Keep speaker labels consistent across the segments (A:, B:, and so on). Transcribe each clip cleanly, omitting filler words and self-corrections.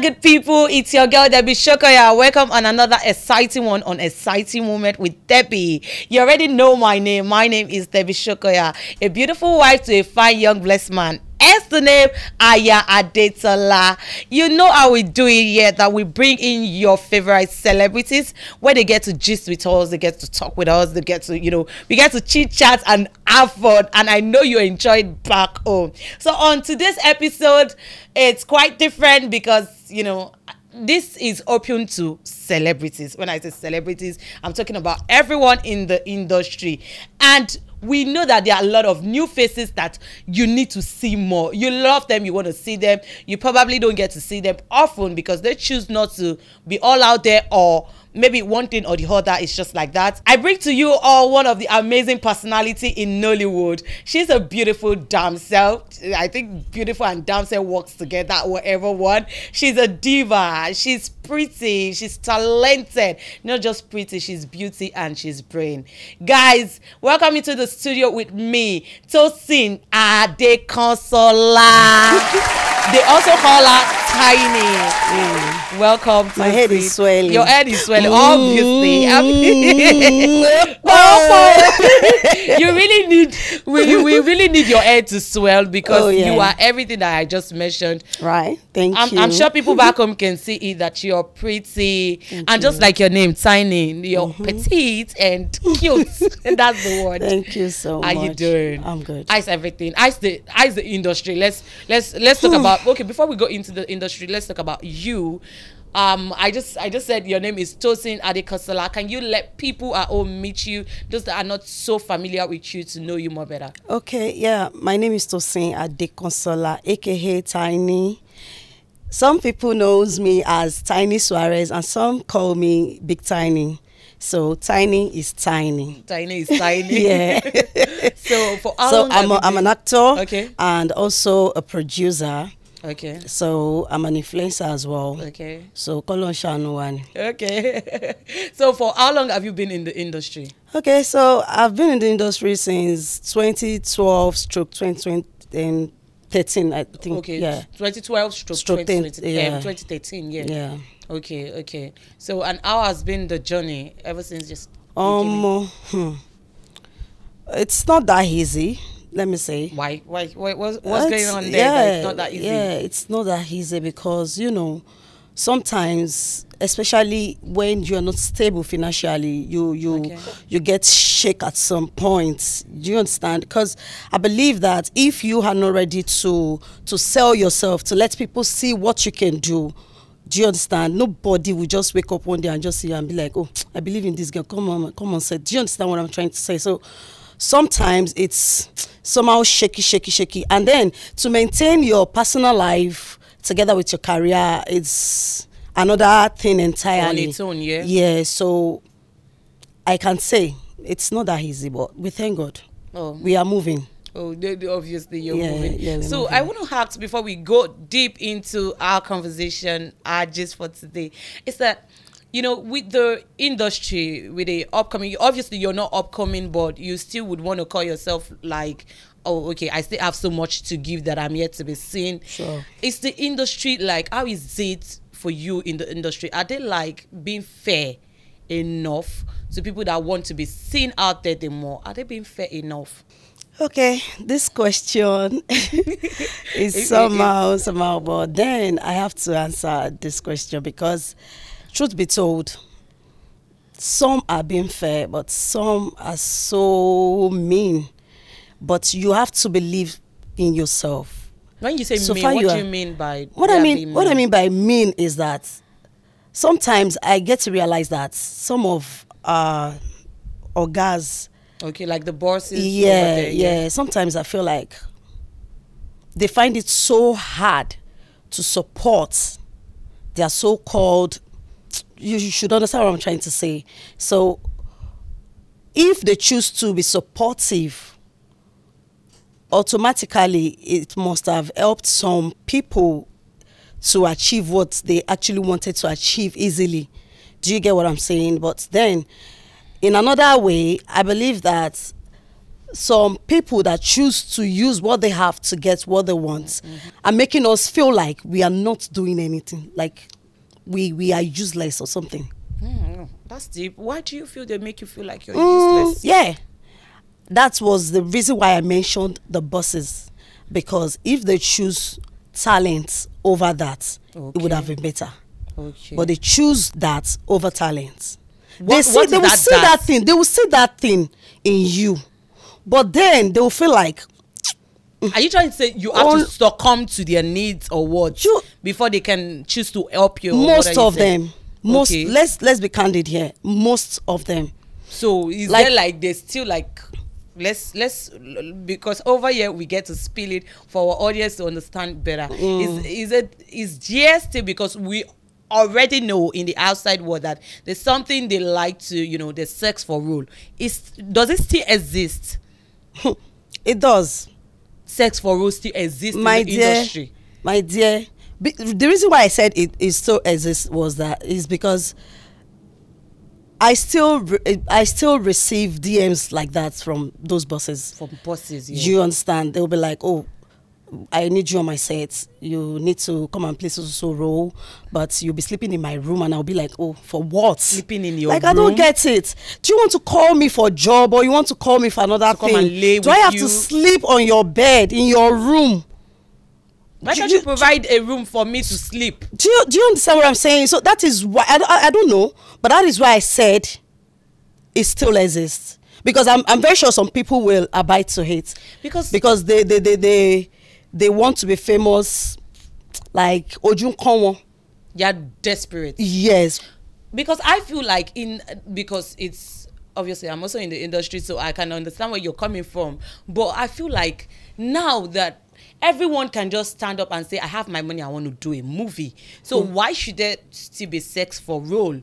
A: good people, it's your girl Debbie Shokoya. Welcome on another exciting one on Exciting Moment with Debbie. You already know my name. My name is Debbie Shokoya, a beautiful wife to a fine young blessed man. As the name Aya Adekansola. You know how we do it here, that we bring in your favorite celebrities where they get to gist with us, they get to talk with us, they get to, we get to chit chat and have fun. And I know you enjoyed back home. So on today's episode, it's quite different because, this is open to celebrities. When I say celebrities, I'm talking about everyone in the industry. And we know that there are a lot of new faces that you need to see more. You love them, you want to see them. You probably don't get to see them often because they choose not to be all out there, or maybe one thing or the other is just like that. I bring to you all one of the amazing personality in Nollywood. She's a beautiful damsel. I think beautiful and damsel works together, whatever one. She's a diva. She's pretty. She's talented. Not just pretty, she's beauty and she's brain. Guys, welcome into the studio with me, Tosin Adekansola. They also call her Tiny. Welcome to
B: my head is swelling.
A: Your head is swelling, obviously. You really need, we really need your head to swell because you are everything that I just mentioned.
B: Right. Thank you.
A: I'm sure people back home can see it, that you're pretty.
B: Thank
A: and
B: you.
A: Just like your name, Tiny, you're petite and cute. And that's the word.
B: Thank you so much.
A: How you doing?
B: I'm good.
A: Ice everything. Ice the industry. Let's talk about, okay, before we go into the industry, let's talk about you. I just said your name is Tosin Adekansola. Can you let people at home meet you, those that are not so familiar with you, to know you more better?
B: Okay, yeah. My name is Tosin Adekansola, aka Tiny. Some people knows me as Tiny Suarez and some call me Big Tiny. So Tiny is tiny.
A: Tiny is tiny.
B: Yeah.
A: So for how long
B: I'm an actor,
A: okay,
B: and also a producer.
A: Okay.
B: So I'm an influencer as well.
A: Okay.
B: So Kolon Shanuwan.
A: Okay. So for how long have you been in the industry?
B: Okay, so I've been in the industry since 2012 stroke 2013, I think.
A: Okay.
B: Yeah.
A: 2012 stroke 2013. Yeah.
B: Yeah.
A: Okay. So, and how has been the journey ever since just?
B: It's not that easy. Let me say.
A: Why? What's going on there? That it's not that easy.
B: Yeah, it's not that easy because sometimes, especially when you are not stable financially, you get shake at some point. Do you understand? Because I believe that if you are not ready to sell yourself, to let people see what you can do. Do you understand? Nobody will just wake up one day and just see you and be like, oh, I believe in this girl. Come on, say. Do you understand what I'm trying to say? So sometimes it's somehow shaky. And then to maintain your personal life together with your career, it's another thing entirely.
A: On its own, yeah?
B: Yeah, so I can say it's not that easy, but we thank God. Oh. We are moving.
A: Oh, obviously you're moving.
B: Yeah,
A: so
B: moving.
A: I want to ask, before we go deep into our conversation, our gist for today, is that, with the industry, with the upcoming, obviously you're not upcoming, but you still would want to call yourself like, oh, okay, I still have so much to give that I'm yet to be seen.
B: Sure.
A: Is the industry, like, how is it for you in the industry? Are they like being fair enough to people that want to be seen out there the more? Are they being fair enough?
B: Okay, this question is somehow, but then I have to answer this question because, truth be told, some are being fair, but some are so mean. But you have to believe in yourself.
A: When you say mean, what do you mean by
B: what I mean by mean is that sometimes I get to realize that some of orgas.
A: Okay, like the bosses.
B: Yeah. Sometimes I feel like they find it so hard to support their so-called. You should understand what I'm trying to say. So, if they choose to be supportive, automatically it must have helped some people to achieve what they actually wanted to achieve easily. Do you get what I'm saying? But then, in another way, I believe that some people that choose to use what they have to get what they want, and making us feel like we are not doing anything, like we are useless or something.
A: That's deep. Why do you feel they make you feel like you're useless?
B: Yeah, that was the reason why I mentioned the bosses, because if they choose talent over that, it would have been better. But they choose that over talent. They will see that thing in you, but then they will feel like,
A: are you trying to say you have to succumb to their needs or what before they can choose to help you?
B: Most of them. Let's be candid here. Most of them.
A: So is there like they still like, let's because over here we get to spill it for our audience to understand better. Is GST, because we already know in the outside world that there's something they like to, you know, the sex for role. Does it still exist?
B: It does.
A: Sex for role still exists in the industry.
B: My dear, the reason why I said it still exists was that is because I still receive DMs like that from those bosses.
A: From bosses, yeah.
B: Do you understand? They'll be like, oh, I need you on my set. You need to come and play so role, but you'll be sleeping in my room. And I'll be like, oh, for what?
A: Sleeping in your room?
B: Like, I don't get it. Do you want to call me for a job, or you want to call me for another thing?
A: Come and lay
B: Do I have to sleep on your bed in your room?
A: Why can't you provide a room for me to sleep?
B: Do you understand what I'm saying? So that is why I don't know, but that is why I said it still exists, because I'm very sure some people will abide to it because they want to be famous, like Ojun Konwo.
A: You're desperate.
B: Yes.
A: Because I feel like because it's obviously I'm also in the industry, so I can understand where you're coming from. But I feel like now that everyone can just stand up and say, I have my money, I want to do a movie. So why should there still be sex for role?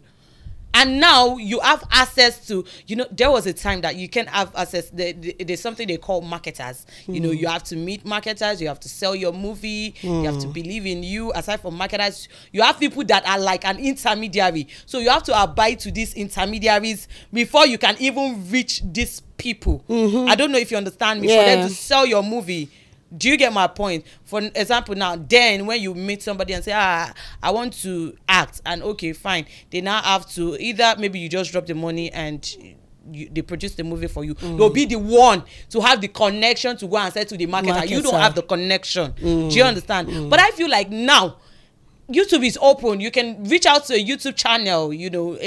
A: And now you have access to, you know, there was a time that you can have access. There's something they call marketers. You know, you have to meet marketers. You have to sell your movie. You have to believe in you. Aside from marketers, you have people that are like an intermediary. So you have to abide to these intermediaries before you can even reach these people. I don't know if you understand me. For them to sell your movie. Do you get my point? For example, now, then when you meet somebody and say, I want to act, and okay, fine, they now have to either maybe you just drop the money and they produce the movie for you. They'll be the one to have the connection to go and say to the marketer. You don't have the connection. Do you understand? But I feel like now YouTube is open. You can reach out to a YouTube channel, you know,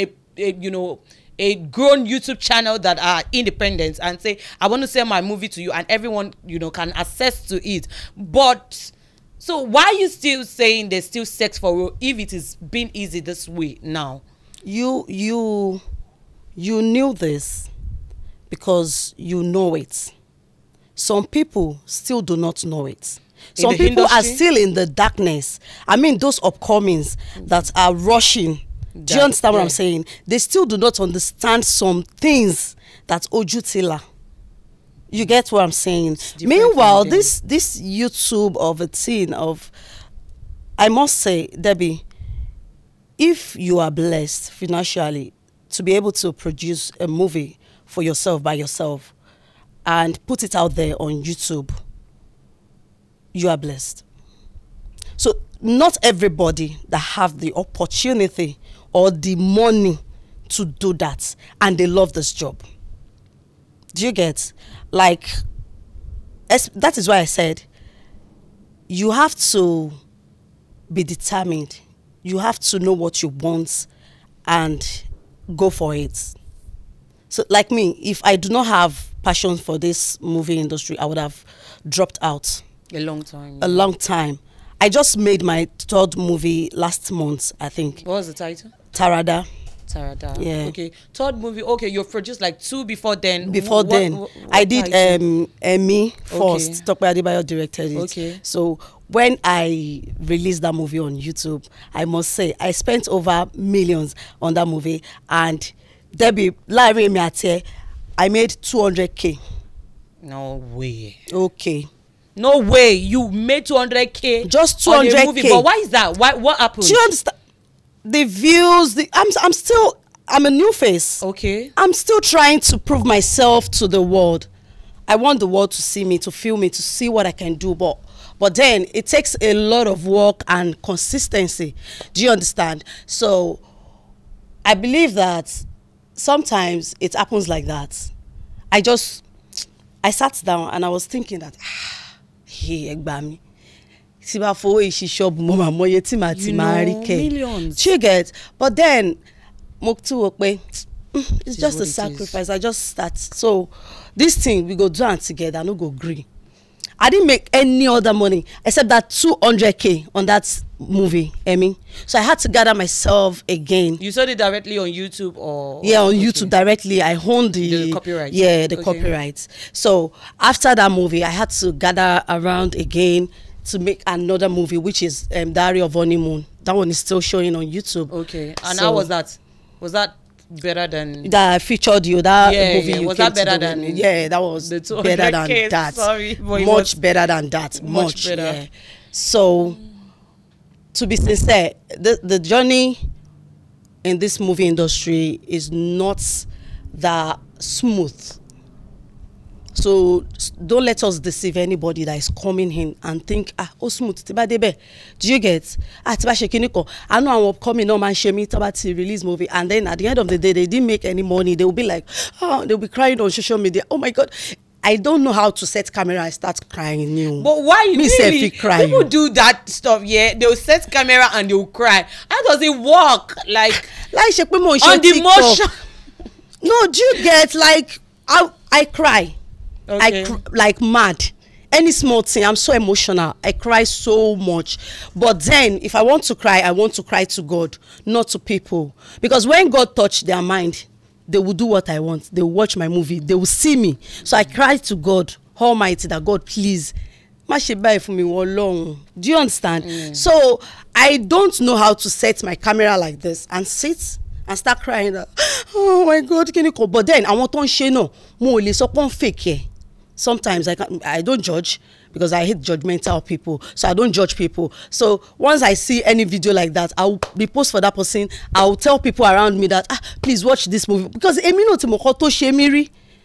A: a grown YouTube channel that are independent and say, I want to sell my movie to you, and everyone, you know, can access to it. But so why are you still saying there's still sex for role if it is being easy this way now? You
B: knew this because you know it. Some people still do not know it. Some people are still in the darkness. I mean, those upcomings that are rushing. Do you understand what I'm saying? They still do not understand some things that Ojutila. You get what I'm saying? Meanwhile, this YouTube of a thing of, I must say, Debbie, if you are blessed financially to be able to produce a movie for yourself by yourself and put it out there on YouTube, you are blessed. So not everybody that have the opportunity or the money to do that, and they love this job. Do you get? Like, that is why I said you have to be determined. You have to know what you want and go for it. So like me, if I do not have passion for this movie industry, I would have dropped out
A: a long time.
B: A long time. I just made my 3rd movie last month, I think.
A: What was the title?
B: Tarada.
A: Yeah. Okay. 3rd movie. Okay, you've produced like 2 before then.
B: What I did Emmy first. Tope Adebayo directed it. Okay. So when I released that movie on YouTube, I must say I spent over millions on that movie, and Debbie, I made 200K.
A: No way.
B: Okay.
A: No way. You made 200K.
B: Just 200K.
A: Movie. But why is that? What happened?
B: Do you understand? The views, I'm a new face.
A: Okay.
B: I'm still trying to prove myself to the world. I want the world to see me, to feel me, to see what I can do. But then it takes a lot of work and consistency. Do you understand? So I believe that sometimes it happens like that. I sat down and I was thinking that, hey, Egbami,
A: millions.
B: You get? But then, it's just a sacrifice. I just start. So this thing, we go do it together, no go green. I didn't make any other money except that 200K on that movie, Emmy. So I had to gather myself again.
A: You sold it directly on YouTube or?
B: Yeah, on YouTube directly. I owned the
A: copyright.
B: Yeah, the copyrights. So after that movie, I had to gather around again to make another movie, which is Diary of Honeymoon. That one is still showing on YouTube.
A: Okay. And how was that? Was that better than
B: that I featured you? That movie you
A: was that better than?
B: Yeah, that was better than that.
A: Sorry,
B: much better than that. Much better. Yeah. So, to be sincere, the journey in this movie industry is not that smooth. So don't let us deceive anybody that is coming in and think, oh smooth, tiba debe. Do you get? Tiba shekiniko. I know I'm coming on man shemi tiba to release movie, and then at the end of the day they didn't make any money. They will be like, they'll be crying on social media. Oh my God, I don't know how to set camera. I start crying.
A: But why
B: me
A: really?
B: Cry.
A: People do that stuff. Yeah, they'll set camera and they'll cry. How does it work? Like on the motion.
B: No, do you get? Like I cry.
A: Okay.
B: Like mad. Any small thing, I'm so emotional. I cry so much. But then, if I want to cry, I want to cry to God, not to people. Because when God touched their mind, they will do what I want. They will watch my movie. They will see me. So I cry to God Almighty that God, please, for me long. Do you understand? So I don't know how to set my camera like this and sit and start crying. Oh my God, can you go? But then I want to say no. Fake. Sometimes I don't judge because I hate judgmental people. So I don't judge people. So once I see any video like that, I'll repost for that person. I'll tell people around me that, please watch this movie. Because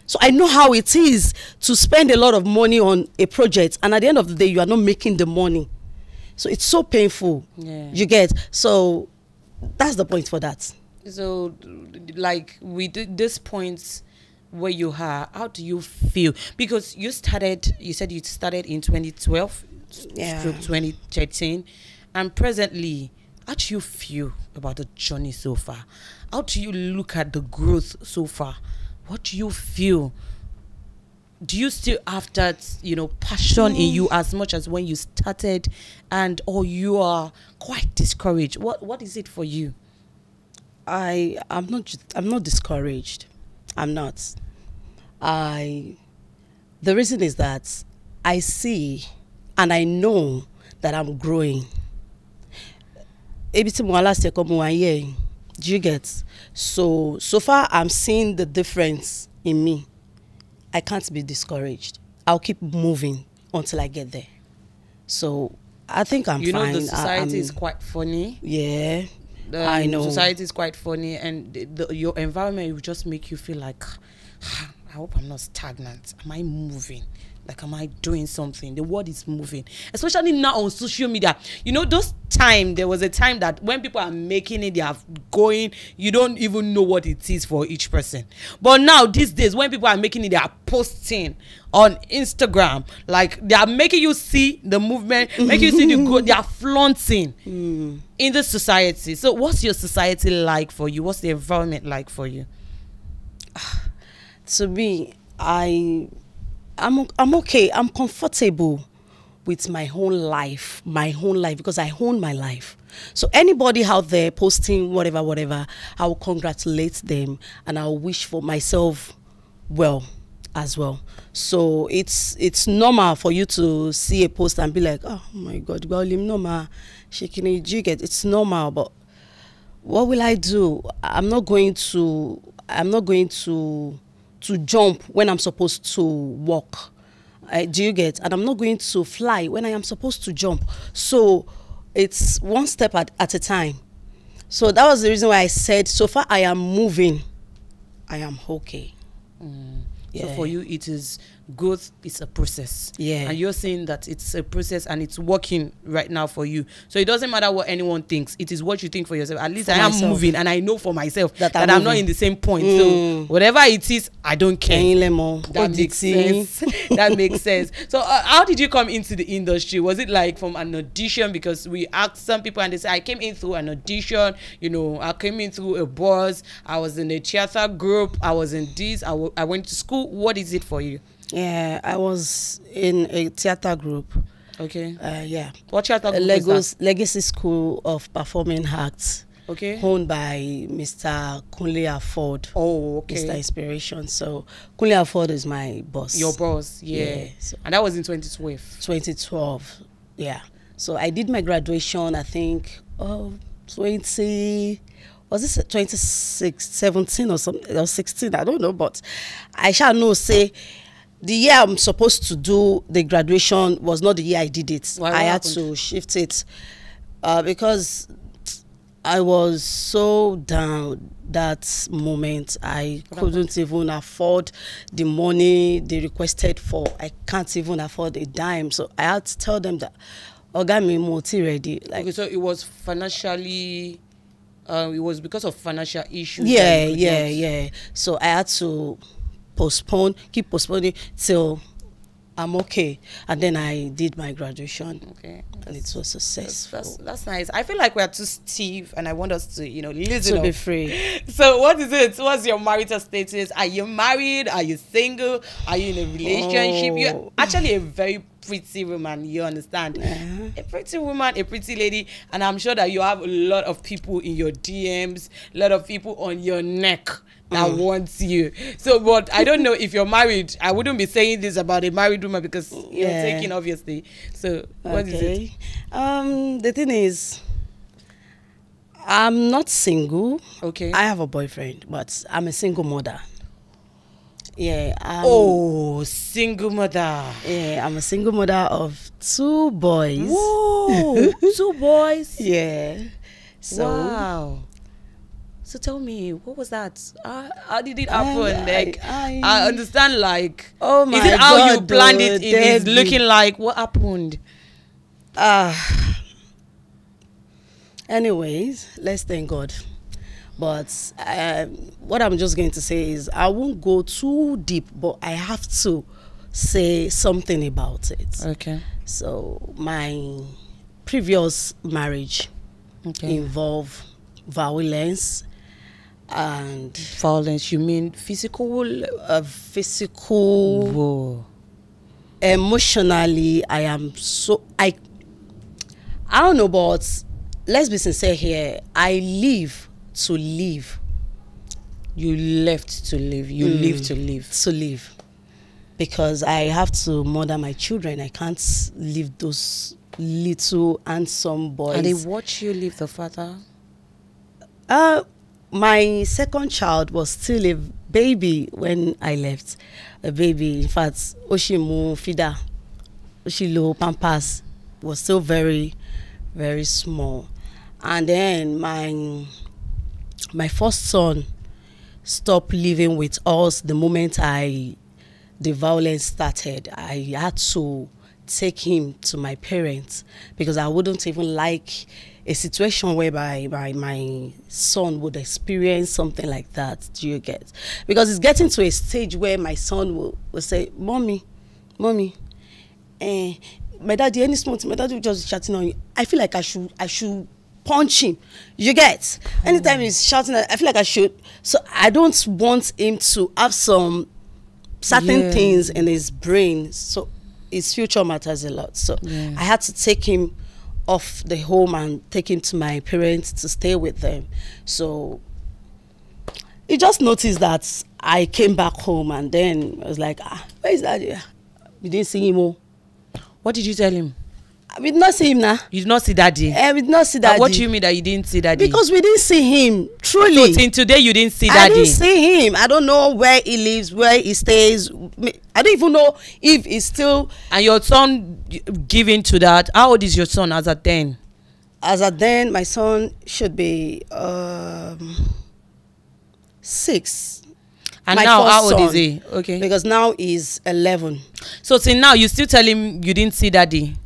B: so I know how it is to spend a lot of money on a project. And at the end of the day, you are not making the money. So it's so painful. Yeah. You get? So that's the point for that.
A: So like with this point where you are, how do you feel? Because you said you started in 2012,
B: yeah,
A: 2013, and presently, how do you feel about the journey so far? How do you look at the growth so far? What do you feel? Do you still have that, passion in you as much as when you started, or you are quite discouraged? What is it for you?
B: I'm not discouraged. I'm not. The reason is that I see and I know that I'm growing. Do you get? So far I'm seeing the difference in me. I can't be discouraged. I'll keep moving until I get there. So I think I'm fine.
A: The society is quite funny.
B: Yeah. I know.
A: Society is quite funny, and your environment will just make you feel like, I hope I'm not stagnant. Am I moving? Like, am I doing something? The world is moving, especially now on social media. There was a time that when people are making it, they are going, you don't even know what it is for each person. But now, these days, when people are making it, they are posting on Instagram. Like, they are making you see the movement, making you see the growth. They are flaunting in the society. So, what's your society like for you? What's the environment like for you?
B: To me, I'm okay. I'm comfortable with my own life because I own my life. So anybody out there posting whatever, I will congratulate them and I'll wish for myself well as well. So it's normal for you to see a post and be like, oh my God, it's normal, but what will I do? I'm not going to jump when I'm supposed to walk. Do you get? And I'm not going to fly when I am supposed to jump. So it's one step at a time. So that was the reason why I said, so far I am moving. I am okay.
A: So for you, it is growth is a process.
B: Yeah.
A: And you're saying that it's a process and it's working right now for you. So it doesn't matter what anyone thinks. It is what you think for yourself. At least I am moving, and I know for myself that I'm not in the same point. So whatever it is, I don't care. That makes sense. That makes sense. So how did you come into the industry? Was it like from an audition? Because we asked some people and they say, I came in through an audition. You know, I came in through a bus. I was in a theater group. I was in this. I went to school. What is it for you?
B: Yeah, I was in a theater group.
A: Okay.
B: Yeah.
A: What theater group is that?
B: Legacy School of Performing Arts.
A: Okay.
B: Owned by Mr. Kunle Afford.
A: Oh, okay.
B: Mr. Inspiration. So Kunle Afford is my boss.
A: Your boss, yeah. So, and that was in 2012.
B: 2012, yeah. So I did my graduation, I think, 2017 or something, or 16, I don't know, but I shall know, say, the year I'm supposed to do the graduation was not the year I did it.
A: Why,
B: I had
A: happened?
B: to shift it because I was so down that moment. I couldn't even afford the money they requested for. I can't even afford a dime. So I had to tell them that, Ogami Moti ready. Like,
A: okay, so it was financially, it was because of financial issues.
B: Yeah. So I had to keep postponing till I'm okay, and then I did my graduation.
A: Okay,
B: and it was successful.
A: That's nice. I feel like we are too stiff, and I want us to, listen
B: to
A: up.
B: be free.
A: So, what is it? What's your marital status? Are you married? Are you single? Are you in a relationship? You're actually a very pretty woman. You understand? A pretty woman, a pretty lady, and I'm sure that you have a lot of people in your DMs, a lot of people on your neck that wants you. So, but I don't know if you're married. I wouldn't be saying this about a married woman because you're taking, obviously. So, what is it?
B: The thing is, I'm not single.
A: Okay.
B: I have a boyfriend, but I'm a single mother. Yeah.
A: Single mother.
B: Yeah, I'm a single mother of 2 boys.
A: Whoa, 2 boys.
B: Yeah. So,
A: wow. So tell me, what was that? How did it happen? I understand, like,
B: oh my God,
A: is it how you planned it? It is
B: Debbie.
A: looking like, what happened?
B: Anyways, let's thank God. But what I'm just going to say is I won't go too deep, but I have to say something about it.
A: Okay.
B: So my previous marriage involved violence. And
A: violence, you mean physical?
B: Physical.
A: Whoa.
B: Emotionally, I don't know, but let's be sincere here. I live to live.
A: You left to live. You live to live.
B: To live. Because I have to mother my children. I can't leave those little handsome boys.
A: And they watch you leave the father?
B: My second child was still a baby when I left. A baby, in fact, Oshimu, Fida, Oshilo, Pampas was still very, very small. And then my first son stopped living with us the moment the violence started. I had to take him to my parents because I wouldn't even like a situation whereby my son would experience something like that. Do you get? Because it's getting to a stage where my son will say, Mommy, my daddy, any small thing, my daddy will just be shouting on you. I feel like I should punch him. You get? Anytime he's shouting, I feel like I should. So I don't want him to have some certain things in his brain. So his future matters a lot. So I had to take him off the home and take him to my parents to stay with them. So he just noticed that I came back home, and then I was like, where is daddy? We didn't see him.
A: What did you tell him?
B: We did not see him now.
A: You did not see daddy?
B: We did not see daddy.
A: What do you mean that you didn't see daddy?
B: Because we didn't see him, truly.
A: So till today you didn't see daddy?
B: I didn't see him. I don't know where he lives, where he stays. I don't even know if he's still...
A: And your son giving to that, how old is your son as at then?
B: As at then, my son should be 6.
A: And
B: my
A: now,
B: first
A: how old is
B: son,
A: he? Okay.
B: because now he's 11.
A: So till now, you still tell him you didn't see daddy?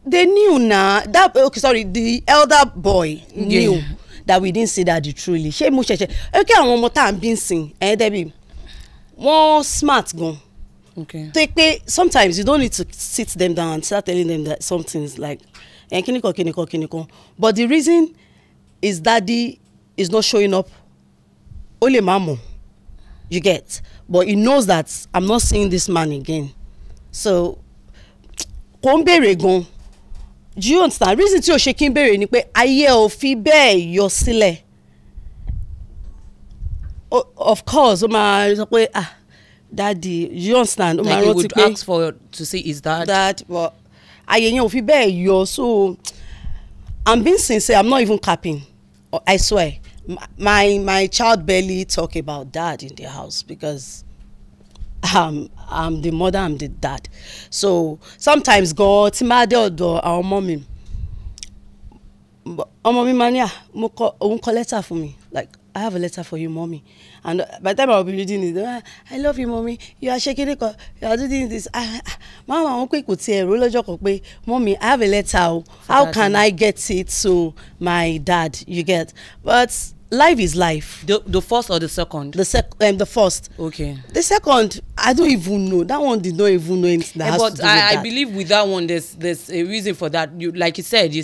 B: They knew now that, okay, sorry, the elder boy knew that we didn't see daddy truly. Ṣé mo ṣẹ̀ṣẹ̀ okay àwọn ọmọ tá à ń bí sìn Debbie wọ́n smart gan.
A: Okay.
B: Take pay, sometimes you don't need to sit them down and start telling them that something's like kiniko. But the reason is daddy is not showing up. Only mamo. You get, but he knows that I'm not seeing this man again. So kò ń bèrè gan. Do you understand? Reason tí o ṣe kí n bèrè ni pé ayé ò fi bẹ́ẹ̀ yọ sílẹ̀. Of course, o máa sọ pé daddy, you understand?
A: Like he would ask for to see his dad.
B: Dad, but ayé yẹn ò fi bẹ́ẹ̀ yọ. So I'm being sincere. I'm not even capping. I swear. My child barely talk about dad in their house because I'm the mother, I'm the dad. So sometimes go to my dad or our mommy. Mommy mania, call letter for me. Like, I have a letter for you, mommy. And by the time I'll be reading it, I love you, mommy. You are shaking it. You are doing this. Mama, mommy, I have a letter. How can I get it to my dad? You get, but life is life.
A: The first or the second?
B: The first.
A: Okay.
B: The second, I don't even know. That one did not even know anything.
A: But I believe with that one, there's a reason for that. Like you said,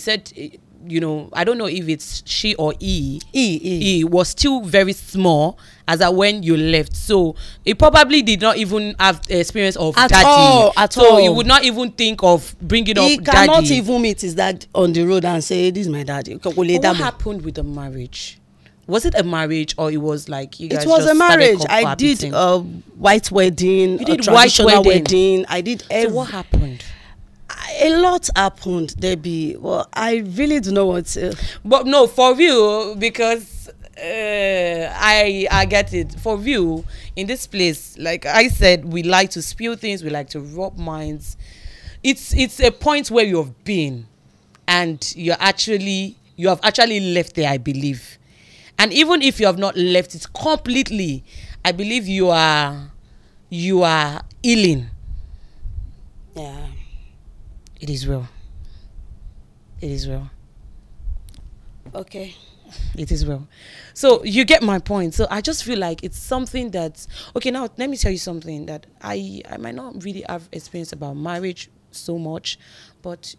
A: you know, I don't know if it's she or he. He was still very small as at when you left. So he probably did not even have experience of daddy. At all. He would not even think of bringing up daddy. He
B: cannot even meet his dad on the road and say, this is my daddy.
A: But what happened with the marriage? Was it a marriage or it was like you guys?
B: It was
A: just
B: a marriage.
A: I
B: did a white wedding.
A: You did
B: a traditional wedding. I did
A: So what happened?
B: A lot happened, Debbie. Well, I really don't know what to...
A: But no, for you, because I get it. For you, in this place, like I said, we like to spill things. We like to rub minds. It's a point where you've been, and you have actually left there, I believe. And even if you have not left it completely, I believe you are healing.
B: Yeah.
A: It is well. It is well.
B: Okay.
A: It is well. So you get my point. So I just feel like it's something that, okay, now let me tell you something that I might not really have experience about marriage so much, but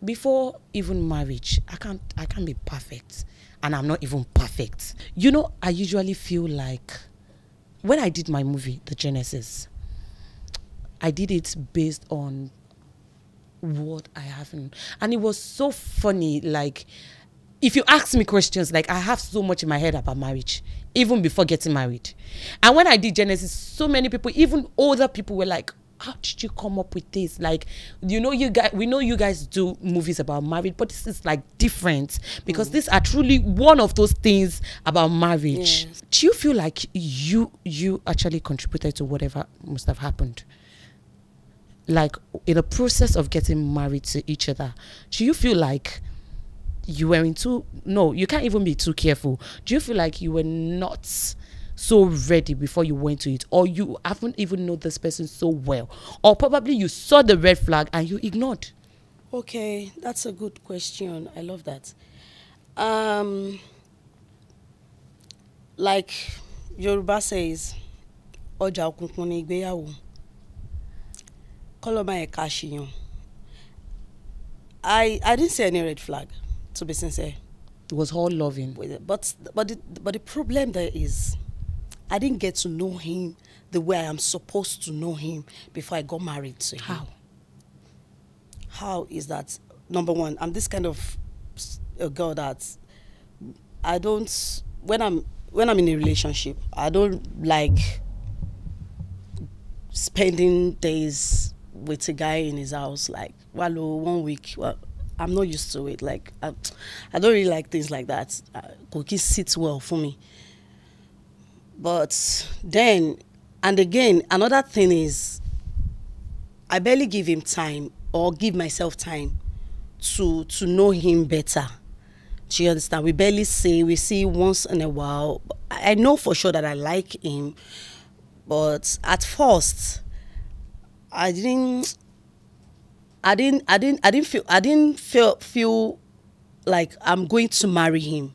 A: before even marriage, I can't be perfect. And I'm not even perfect. You know, I usually feel like when I did my movie, The Genesis, I did it based on what I haven't. And it was so funny. Like, if you ask me questions, like I have so much in my head about marriage, even before getting married. And when I did Genesis, so many people, even older people, were like, how did you come up with this? Like, you know, we know you guys do movies about marriage, but this is like different because these are truly one of those things about marriage. Yes. Do you feel like you actually contributed to whatever must have happened? Like, in the process of getting married to each other, do you feel like you were no, you can't even be too careful. Do you feel like you were not so ready before you went to it, or you haven't even known this person so well, or probably you saw the red flag and you ignored?
B: Okay, that's a good question. I love that. Like Yoruba says, Ọjà òkùnkùn ni ìgbéyàwó. Koloma ekashiyon. I didn't see any red flag, to be sincere.
A: It was all loving.
B: But the problem there is, I didn't get to know him the way I am supposed to know him before I got married to him.
A: How?
B: How is that? Number one, I'm this kind of a girl that I don't, when I'm in a relationship, I don't like spending days with a guy in his house, like, well, 1 week. Well, I'm not used to it. Like, I don't really like things like that. Cookies sits well for me. But then, and again, another thing is, I barely give him time or give myself time to know him better Do you understand? We barely say, we see once in a while. I know for sure that I like him, but at first, I didn't feel like I'm going to marry him,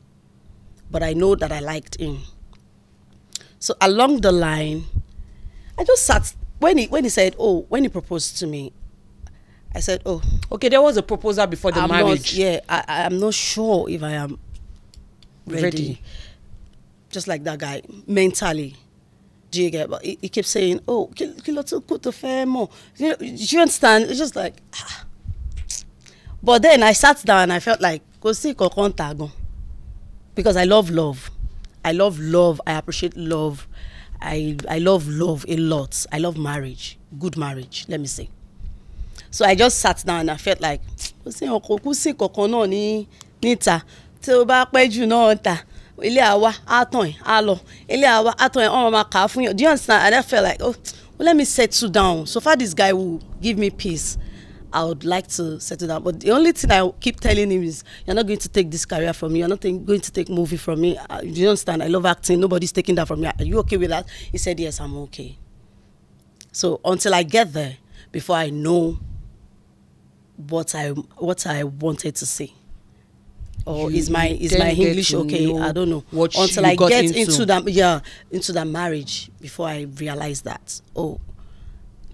B: but I know that I liked him. So along the line, I just sat when he said, oh, when he proposed to me, I said, oh,
A: okay, there was a proposal before the marriage.
B: I'm not sure if I am ready. Just like that guy, mentally. Do you get? But he kept saying, oh, more. Do you understand? It's just like, But then I sat down and I felt like, because I love love. I love love. I appreciate love. I love love a lot. I love marriage. Good marriage, let me say. So I just sat down and I felt like, do you understand? And I felt like, oh, well, let me settle down. So far this guy will give me peace. I would like to settle down. But the only thing I keep telling him is, you're not going to take this career from me. You're not going to take movie from me. Do you understand? I love acting. Nobody's taking that from me. Are you okay with that? He said, yes, I'm okay. So until I get there, before I know what I wanted to say. Or is my English okay? I don't know. Until I get into that marriage, before I realize that, oh,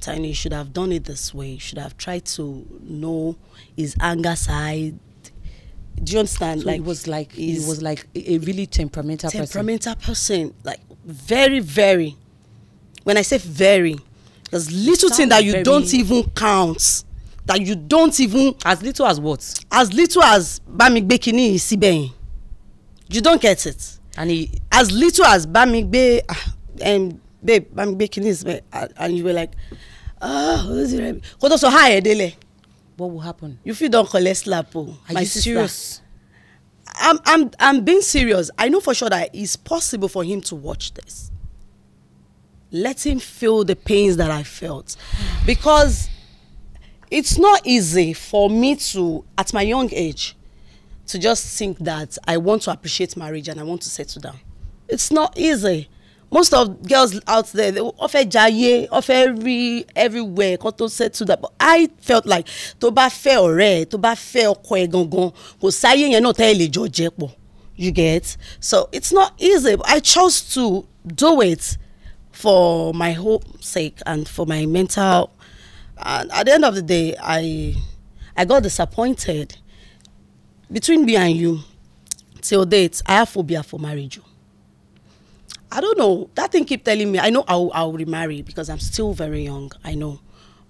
B: Tiny, you should have done it this way. You should have tried to know his anger side. Do you understand?
A: So like, he was like a really temperamental
B: person. Like very, very. When I say very, there's little thing that you don't even count. That you don't even.
A: As little as what?
B: As little as Bamigbe Kini Isibeyin. You don't get it.
A: And he.
B: As little as Bamigbe babe, Bamigbe Kini Isibeyin, and you were like, what
A: will happen?
B: You feel don't collect slap,
A: Are you serious?
B: I'm being serious. I know for sure that it's possible for him to watch this. Let him feel the pains that I felt, because it's not easy for me to, at my young age, to just think that I want to appreciate marriage and I want to settle down. It's not easy. Most of girls out there, they offer jaye, offer everywhere, to settle that. But I felt like, to ba fe ore, to ba fe okwe gongon, ko saye yen no tell le. You get? So it's not easy. But I chose to do it for my hope sake and for my mental. And at the end of the day, I got disappointed. Between me and you, till date, I have phobia for marriage. I don't know. That thing keep telling me. I know I'll remarry because I'm still very young. I know.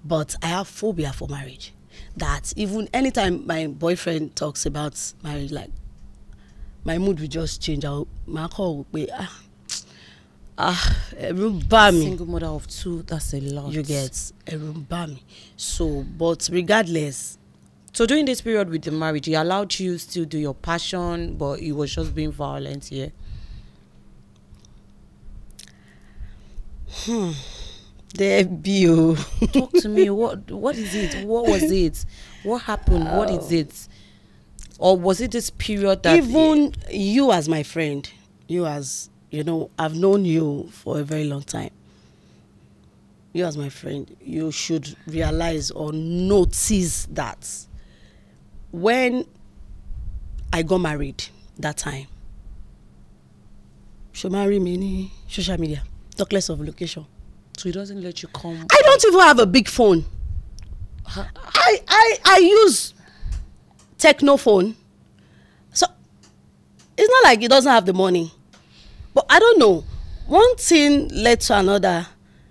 B: But I have phobia for marriage. That even anytime my boyfriend talks about marriage, like, my mood will just change. My call will be,
A: single mother of two, that's a lot.
B: You get me. So, but regardless.
A: So during this period with the marriage, he allowed you still do your passion, but he was just being violent here.
B: There be you.
A: Talk to me. What is it? What was it? What happened? What is it? Or was it this period that
B: even you as my friend, you as, you know, I've known you for a very long time. You as my friend, you should realize or notice that when I got married that time, she married me in social media. Talk less of location.
A: So he doesn't let you come?
B: I don't even have a big phone. I use techno phone. So it's not like he doesn't have the money. But I don't know. One thing led to another.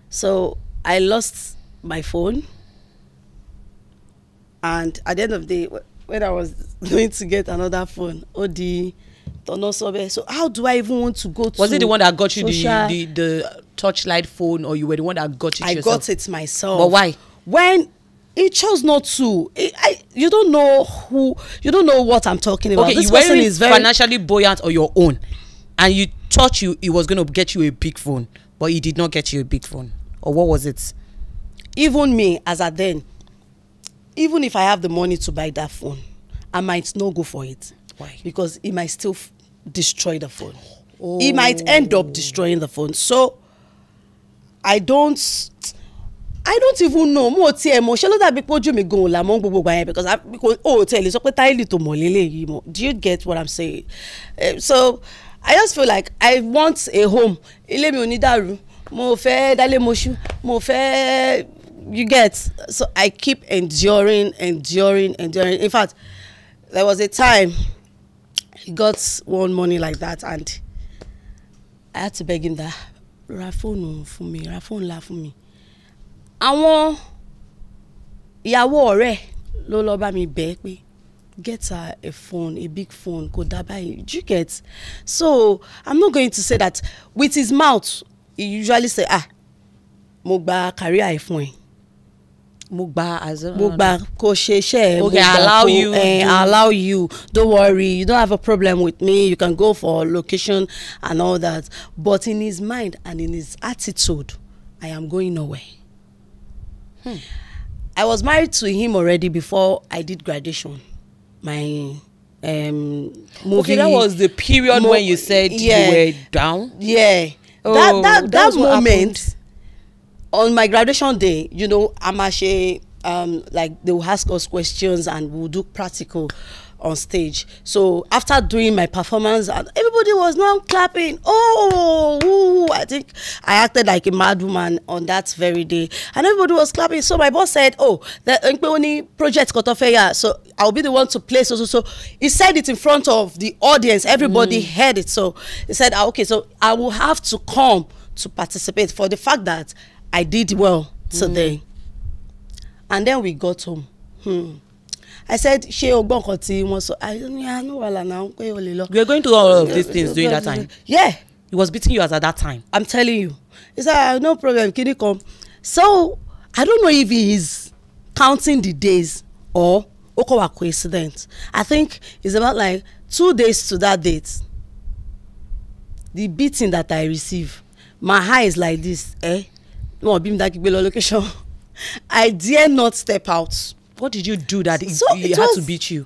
B: So I lost my phone. And at the end of the day, when I was going to get another phone, so how do I even want to go to?
A: Was it the one that got you the touchlight phone, or you were the one that got it yourself?
B: I got it myself.
A: But why?
B: When he chose not to, you don't know what I'm talking about.
A: Okay,
B: this
A: you
B: person
A: is very financially buoyant on your own, and you thought he was going to get you a big phone, but he did not get you a big phone. Or what was it?
B: Even me, as at then, even if I have the money to buy that phone, I might not go for it.
A: Why?
B: Because it might still destroy the phone. It might end up destroying the phone. So I don't even know mo ti e mo se lo dàbí poju mi gan la mo gbogbo gba yẹn because tell you so pe taili to mo lele yi mo. Do you get what I'm saying? So I just feel like I want a home. Ilé mi ò ní dàrú. Mo fẹ́ dálé moṣú. Mo fẹ́, you get. So I keep enduring. In fact, there was a time he got one money like that and I had to beg him that ra phone fún mi, ra phone la fún mi. Àwọn ìyàwó ọ̀rẹ́ ló lọ bá mi bẹ̀ pé get her a phone, a big phone, kò dá báyìí. Do you get? So I'm not going to say that with his mouth. He usually say mo gba career ẹ fún ẹ.
A: Mo gba
B: kò ṣe iṣẹ́ ẹ.
A: Okay, I
B: allow you. Don't worry, you don't have a problem with me. You can go for location and all that. But in his mind and in his attitude, I am going nowhere. I was married to him already before I did graduation. My movie.
A: Okay, that was the period when you said you were down.
B: Yeah. That moment on my graduation day, you know, Amashe, like they will ask us questions and we'll do practical on stage. So after doing my performance, everybody was now clapping. I think I acted like a mad woman on that very day, and everybody was clapping. So my boss said, the only project got off here, so I'll be the one to play. So he said it in front of the audience. Everybody heard it. So he said, okay, so I will have to come to participate for the fact that I did well today. And then we got home. I said, she ogbon kan ti won so I no wala na pe o le lo.
A: You were going through all of these things during that time.
B: Yeah.
A: He was beating you as at that time.
B: I'm telling you. He said, no problem, can you come? So I don't know if he is counting the days or okowa coincidence. I think it's about like 2 days to that date. The beating that I receive, my eye is like this. No, beam that location. I dare not step out.
A: What did you do that he had to beat you?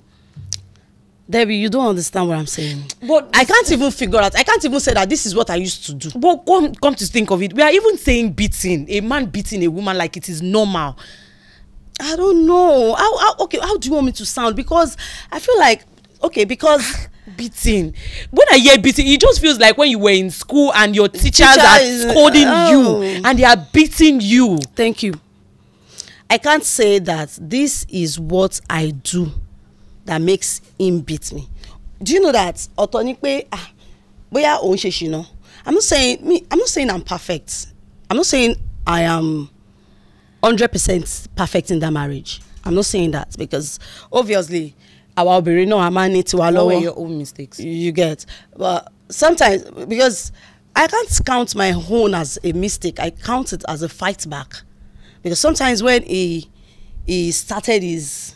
B: Debbie, you don't understand what I'm saying.
A: But
B: I can't even figure out. I can't even say that this is what I used to do.
A: But come to think of it, we are even saying beating. A man beating a woman like it is normal.
B: I don't know. How do you want me to sound? Because I feel like, because
A: beating. When I hear beating, it just feels like when you were in school and your teachers are scolding you and they are beating you.
B: Thank you. I can't say that this is what I do that makes him beat me. Do you know that Otonipe boya o nse shina? I'm not saying I'm perfect. I'm not saying I am 100% perfect in that marriage. I'm not saying that because obviously our obìnrin náà a máa ní tiwa lọ́wọ́.
A: What were your own mistakes?
B: You get. But sometimes because I can't count my own as a mistake. I count it as a fight back. Because sometimes when he started his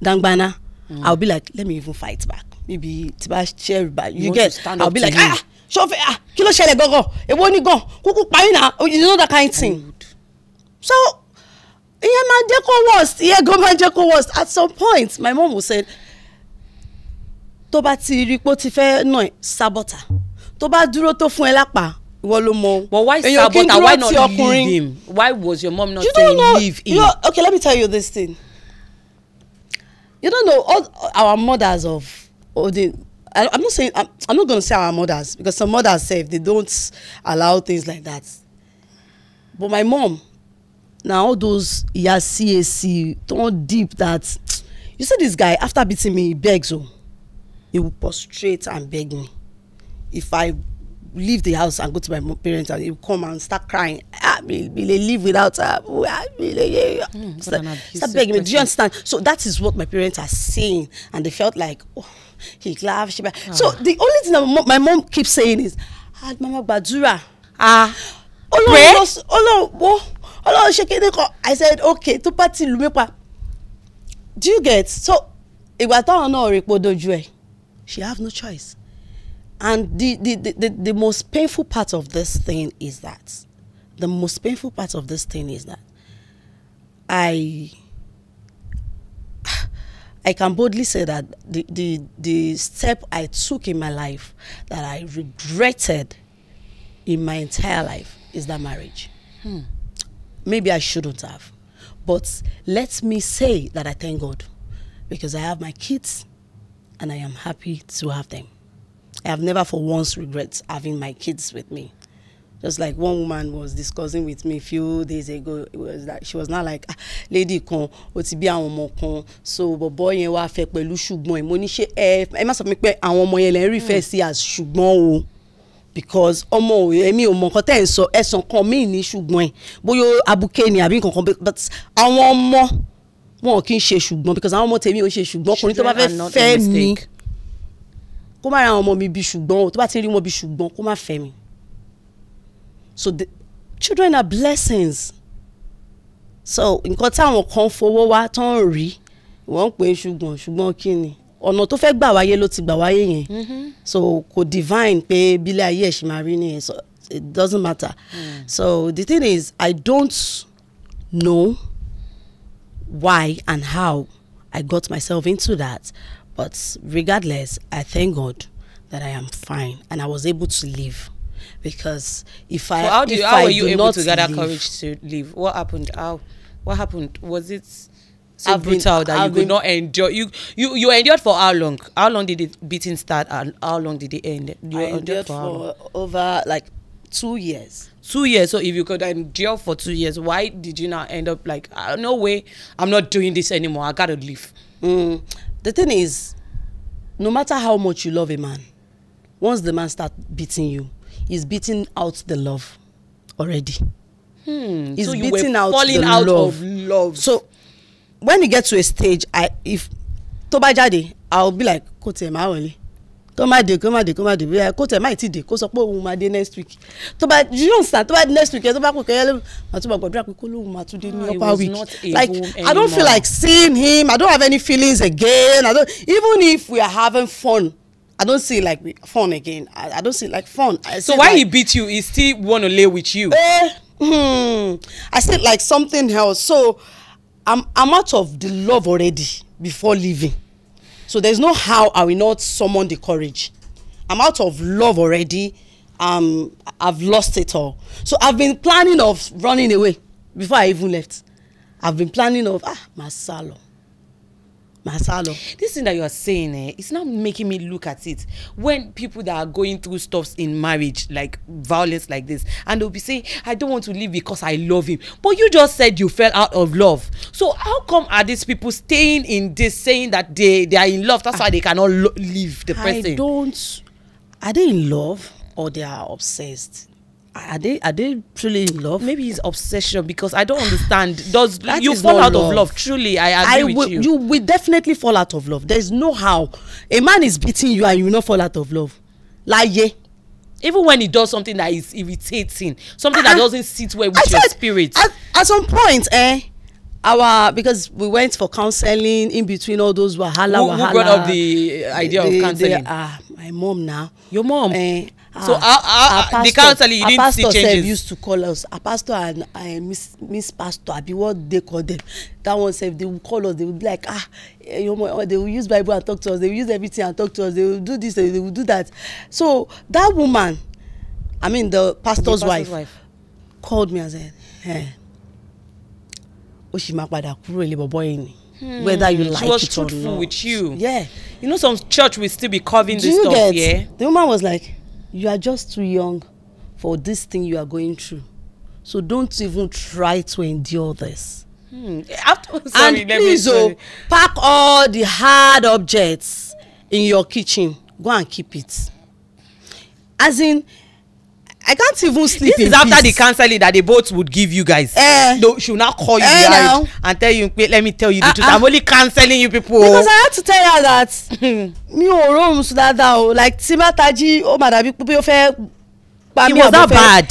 B: dangbana, I'll be like, let me even fight back. Maybe share back. You get? I'll be like, kilo shele gogo, e woni go, kuku pa na, you know that kind of thing. So, worst. At some point, my mom will say, tó bá ti rí pé ó ti fẹ́ no sabota, tó bá dúró tó fún ẹ lápá. But
A: why sabota? Why not leave him? Why was your mom not saying leave him?
B: Okay, let me tell you this thing. You don't know all our mothers of I'm not saying I'm not going to say our mothers because some mothers say they don't allow things like that. But my mom, now all those CAC don't deep that you see this guy after beating me, he begs he will prostrate and beg me. If I leave the house and go to my parents and he will come and start crying. They live without her. Start begging me. Do you understand? So that is what my parents are saying, and they felt like, he laughed. So the only thing that my mom keeps saying is, Mama Badura. I said, okay, to party lumepa. Do you get? So she have no choice. And the most painful part of this thing is that I can boldly say that the step I took in my life that I regretted in my entire life is that marriage. Maybe I shouldn't have, but let me say that I thank God because I have my kids and I am happy to have them. I have never for once regret having my kids with me. Just like one woman was discussing with me a few days ago, it was that she was not like, lady kon, o ti bí àwọn ọmọ kan, so bobo yẹn wá fẹ́ pẹ̀lú ṣùgbọ́n ẹ mo ní ṣe ẹ má sọ mi pé àwọn ọmọ yẹn lè refer sí as ṣùgbọ́n o, because ọmọ èmi ò mọ nǹkan tẹ́ ń sọ ẹ̀sán kan mí ní ṣùgbọ́n ẹ bóyá abuké ni àbí nǹkan kan, but àwọn ọmọ wọn kì í ṣe ṣùgbọ́n because àwọn ọmọ tèmi ò ṣe ṣùgbọ́n ọkùnrin tó bá fẹ́ mi kó má ra àwọn ọmọ mi bí ṣùgbọ́n o tó bá ti rí wọn bí ṣùgbọ́n kó má fẹ́ mi. So the children are blessings. So nǹkan táwọn kan fowó wá tán rí wọ́n pè é ṣùgbọ́n kí ni ọ̀nà tó fẹ́ gbà wáyé ló ti gbà wáyé yẹn. So kò divine pé bílẹ̀ ayé ẹ̀ ṣì máa rí nìyẹn, so it doesn't matter. So the thing is, I don't know why and how I got myself into that, but regardless, I thank God that I am fine and I was able to live. Because if I,
A: how were you able to gather
B: leave,
A: courage to leave? What happened? What happened? Was it so brutal that you could not endure? You endured for how long? How long did the beating start and how long did it end?
B: I endured for over like 2 years.
A: 2 years. So if you could endure for 2 years, why did you not end up like, no way, I'm not doing this anymore, I gotta leave?
B: The thing is, no matter how much you love a man, once the man starts beating you, he's beating out the love already. He's
A: so you
B: beating
A: were
B: out
A: falling
B: the
A: out
B: love.
A: of love.
B: So when you get to a stage, if tó bá jáde, I'll be like, kò tẹ̀ máa wọlé. Kó má dé. Kó tẹ̀ máa ti dé. Kó sọ pé òun máa dé next week. Tó bá, you understand? Tó bá next week, tó bá kò kẹ́yẹ́ lé, màá tún bá gbàdúrà pé kó lóun máa tún dé ní upper week. Like, I don't feel like seeing him. I don't have any feelings again. Even if we are having fun, I don't see like fun again. I don't see like fun.
A: So why he beat you, he still want to lay with you?
B: I said like something else. So I'm out of the love already before leaving. So there's no how I will not summon the courage. I'm out of love already. I've lost it all. So I've been planning of running away before I even left. I've been planning of Masalo.
A: This thing that you are saying, it's not making me look at it. When people that are going through stuff in marriage, like violence like this, and they'll be saying, I don't want to leave because I love him. But you just said you fell out of love. So how come are these people staying in this, saying that they are in love? That's why they cannot leave the person.
B: Are they in love or they are obsessed? Are they truly in love?
A: Maybe it's obsession, because I don't understand. You fall out of love? Truly, I agree with you.
B: You will definitely fall out of love. There's no how. A man is beating you and you will not fall out of love. Like,
A: even when he does something that is irritating, something that doesn't sit well with your spirit.
B: At some point, because we went for counseling in between all those wahala.
A: Who brought up the idea of counseling?
B: My mom now.
A: Your mom? So the counseling, you didn't see changes?
B: Pastor used to call us. A pastor and Miss Pastor, be what they call them. That one said they will call us. They will be like, they will use Bible and talk to us. They will use everything and talk to us. They will do this. They will do that. So that woman, I mean the pastor's wife, called me and said, whether you like it or not.
A: She was truthful with you.
B: Yeah.
A: You know, some church will still be covering this stuff, yeah?
B: The woman was like, you are just too young for this thing you are going through. So don't even try to endure this.
A: Sorry,
B: please, pack all the hard objects in your kitchen. Go and keep it. As in, I can't even sleep.
A: This is after the counseling that they both would give you guys. She will now call you and tell you, let me tell you the truth. I'm only counseling you people.
B: Because I had to tell her that me or so that like Timataji,
A: it was that bad.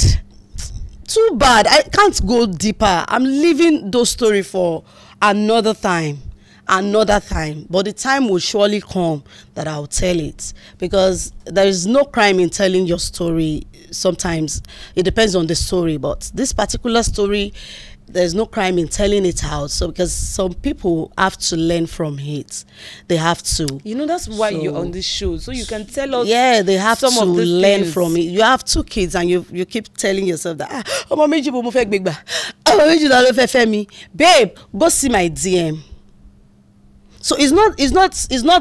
B: Too bad. I can't go deeper. I'm leaving those story for another time. But the time will surely come that I'll tell it, because there is no crime in telling your story. Sometimes it depends on the story, but this particular story, there's no crime in telling it out. So because some people have to learn from it, they have to.
A: You know, that's why you're on this show, so you can tell us.
B: Yeah, they have
A: some
B: to
A: of these
B: learn
A: things.
B: from it. You have 2 kids and you keep telling yourself that ọmọ méjì bo mo fẹ́ gbé gbà, ọmọ méjì da ló fẹ́ fẹ́ mi. Babe, go see my DM. So it's not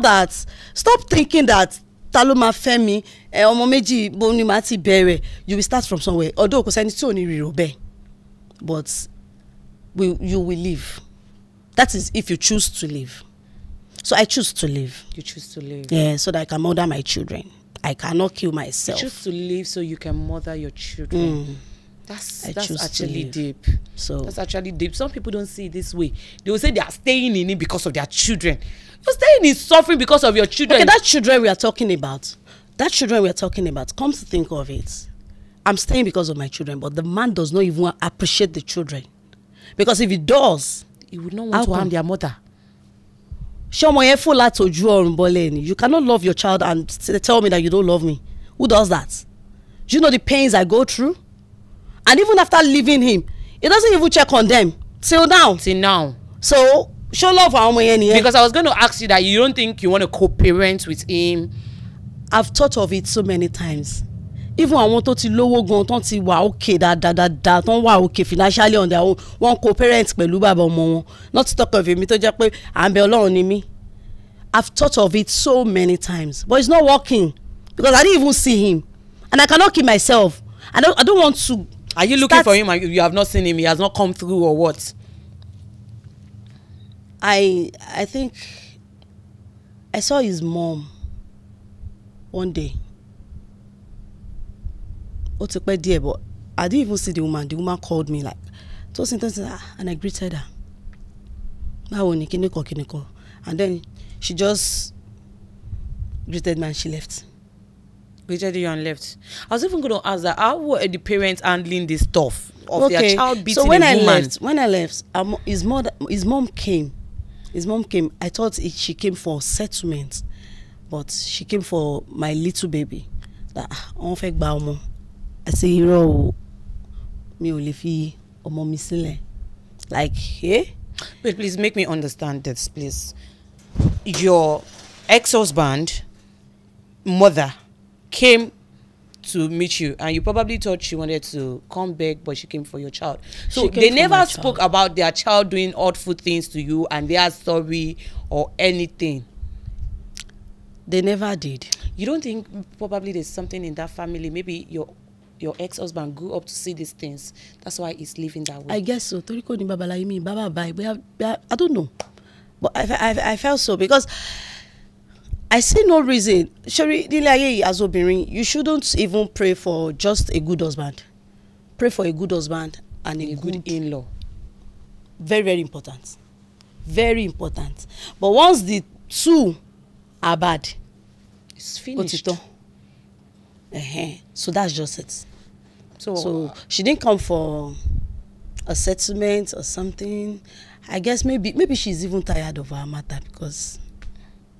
B: that. Stop thinking that ta ló máa fẹ́ mi, ọmọ méjì bo ni màá ti bẹ̀rẹ̀. You will start from somewhere. Although kò sẹ́ni tí ò ní rírò bẹ́ẹ̀, but you will live. That is if you choose to live. So I choose to live.
A: You choose to live.
B: Yeah, so that I can mother my children. I cannot kill myself.
A: You choose to live so you can mother your children. That's actually deep.
B: So
A: that's actually deep. Some people don't see it this way. They will say they are staying in it because of their children. You're staying in suffering because of your children.
B: Okay, that children we are talking about. Come to think of it, I'm staying because of my children, but the man does not even appreciate the children. Because if he does,
A: he would not want to harm their mother.
B: You cannot love your child and tell me that you don't love me. Who does that? Do you know the pains I go through? And even after leaving him, he doesn't even check on them till now. So show love for
A: because I was going to ask you that you don't think you want to co-parent with him.
B: I've thought of it so many times. Even I want to lowo gan ton ti wa okay that ton wa okay financially on their own, one co-parent pẹ̀lú bàbá ọmọ wọn. Not to talk of èmi tó jẹ́ pé à ń bẹ Ọlọ́run ni mí. I've thought of it so many times, but it's not working because I didn't even see him, and I cannot keep myself. I don't want to.
A: Are you looking for him and you have not seen him? He has not come through or what?
B: I think I saw his mom one day. But I didn't even see the woman. The woman called me like, Tosin, and I greeted her. And then she just greeted me and she left.
A: Greeted you and left. I was even going to ask that, how were the parents handling this stuff of their child beating a woman?
B: When I left, his mom came. I thought she came for settlement, but she came for my little baby. I say, hero, mi ò lè fi ọmọ mi sílẹ̀. Like, hey?
A: Wait, please make me understand this, please. Your ex-husband, mother, came to meet you, and you probably thought she wanted to come back, but she came for your child. So they never spoke about their child doing awful things to you, and they are sorry or anything.
B: They never did.
A: You don't think probably there's something in that family? Maybe your ex-husband grew up to see these things. That's why he's living that way.
B: I guess so. I don't know. But I felt so because I see no reason. You shouldn't even pray for just a good husband. Pray for a good husband and a good
A: in-law.
B: Very, very important. Very important. But once the two are bad,
A: it's finished.
B: So that's just it. So she didn't come for a settlement or something. I guess maybe she's even tired of our matter because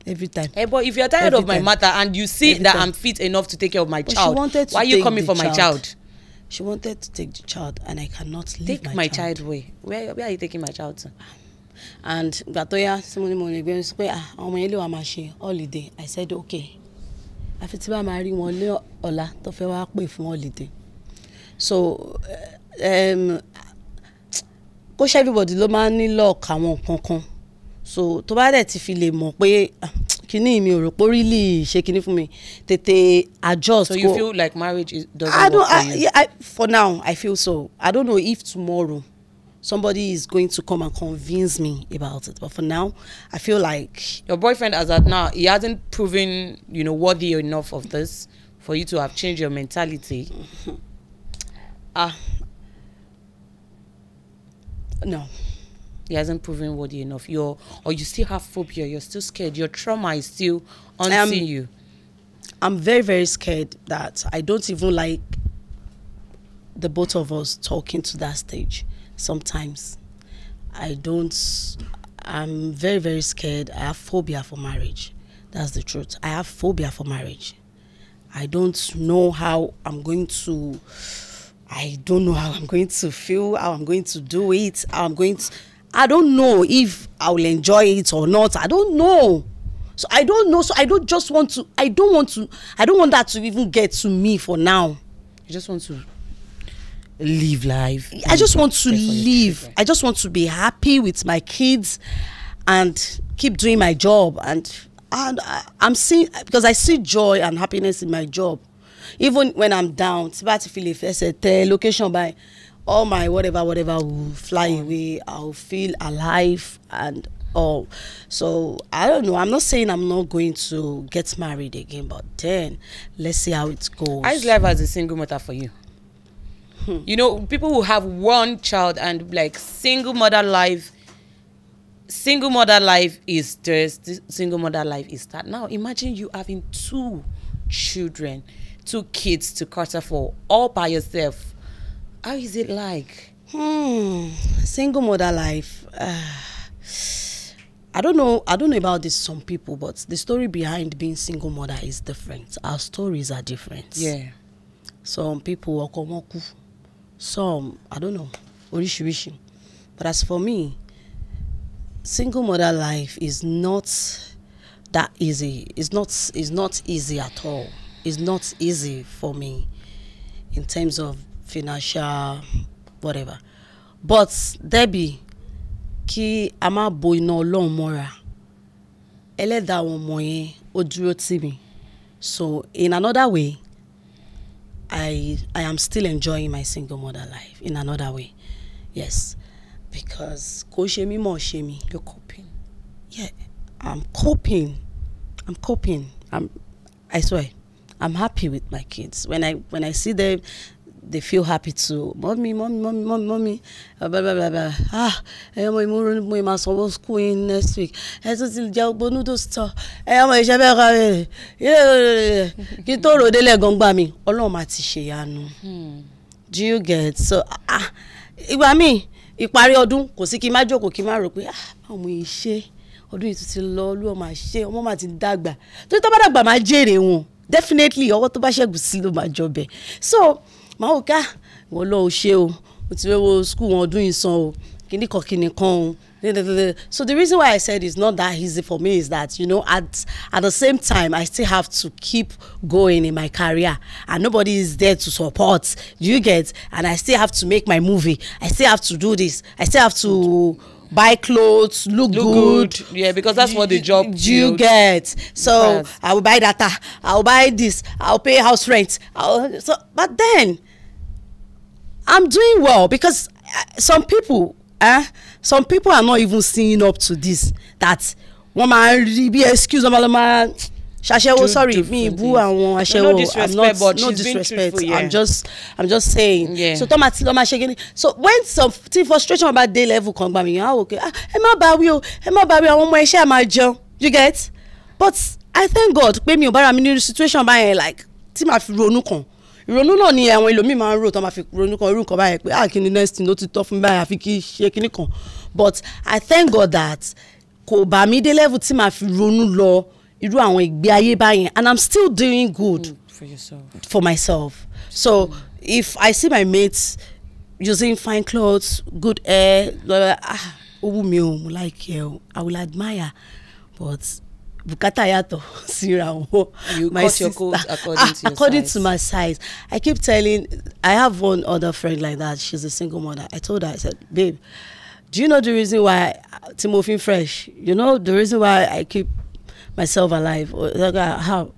B: every time.
A: Hey, but if you're tired of my matter and you see that I'm fit enough to take care of my child, why are you coming for my child?
B: She wanted to take the child, and I cannot leave
A: my child. Away. Where are you taking my child to?
B: And Gatoya, holiday. I said okay. I marry one Ola to fe pay for holiday. So coach everybody lo ma ni luck àwọn kankan. So tó bá dé ti fi lè mọ̀ pé kíní mi ò rò pé really ṣe kíní fún mi tètè adjust.
A: So you feel like marriage doesn't work for you?
B: For now I feel so. I don't know if tomorrow somebody is going to come and convince me about it, but for now I feel like
A: your boyfriend, as at now, he hasn't proven worthy enough of this for you to have changed your mentality.
B: No,
A: he hasn't proven worthy enough. Or you still have phobia. You're still scared. Your trauma is still haunting you.
B: I'm very, very scared that I don't even like the both of us talking to that stage. Sometimes I'm very, very scared. I have phobia for marriage. That's the truth. I have phobia for marriage. I don't know how I'm going to I don't know how I'm going to feel, how I'm going to do it, I don't know if I will enjoy it or not. I don't know. So I don't know. So I don't want that to even get to me for now.
A: You just want to live life.
B: I just want to live. I just want to be happy with my kids and keep doing my job. And I'm seeing, because I see joy and happiness in my job. Even when I'm down, it's about to feel if I said location by all my whatever will fly away. I'll feel alive and all. So I don't know. I'm not saying I'm not going to get married again, but then let's see how it goes.
A: How's life as a single mother for you? You know, people who have one child and like single mother life is this, single mother life is that. Now imagine you having 2 children, 2 kids to cater for all by yourself. How is it like?
B: Single mother life. I don't know about this some people, but the story behind being single mother is different. Our stories are different.
A: Yeah.
B: Some people okomoku. Some, I don't know, orishiwishi. But as for me, single mother life is not that easy. It's not easy at all. It's not easy for me in terms of financial whatever. But Debbie, ki ama boino long mora. Eleda won moye oduro ti mi. So in another way, I am still enjoying my single mother life in another way. Yes. Because ko shemi mo shemi.
A: You're coping.
B: Yeah, I'm coping. I swear, I'm happy with my kids. When I see them, they feel happy too. Mommy. Blah, blah, blah, blah. I'm going school in next week. Do you get? So, I mean, ìparí ọdún kò sí kí má jókòó kí má rò pé ọmọ ìṣe ọdún yìí ti lọ lú ọmọ àṣẹ ọmọ má ti dàgbà tó tó bá dàgbà má jèrè wọn definitely ọwọ́ tó bá ṣẹ́gun sí ló má jọbẹ̀ so máa wò ká wọ́n lọ ṣe o mo ti wéwo school wọn ọdún yìí san o kíní kan o. So the reason why I said it's not that easy for me is that, you know, at the same time, I still have to keep going in my career and nobody is there to support. Do you get? And I still have to make my movie. I still have to do this. I still have to buy clothes, look good.
A: Yeah, because that's what the job
B: do you get? So I will buy data. I will buy this. I'll pay house rent. But then I'm doing well because some people are not even seeing up to this. That woman be excuse me, sorry, me boo and
A: no disrespect, but
B: no disrespect.
A: Yeah.
B: I'm just saying.
A: Yeah.
B: So so when some frustration about day level come by me, okay, you get? But I thank God, pay me about a situation by like Tim Ronu kon. Ìrònú náà ni àwọn ẹlòmíì máa ń rò tó máa fi ronú kan irú nǹkan báyẹn pé kí ni next thing ló ti tọ́ fún mi báyìí àfi kí ṣe kíní kan but I thank God that kò bá mi dé level tí màá fi ronú lọ irú àwọn ìgbé ayé báyẹn and I'm still doing good for myself. So if I see my mates using fine clothes, good hair, owó mi ò mo like you, I will admire, but bukata yato sira wo.
A: You cut your coat
B: according to my size. I keep telling, I have one other friend like that. She's a single mother. I told her, I said, babe, do you know the reason why Timothy Fresh? You know the reason why I keep myself alive? How?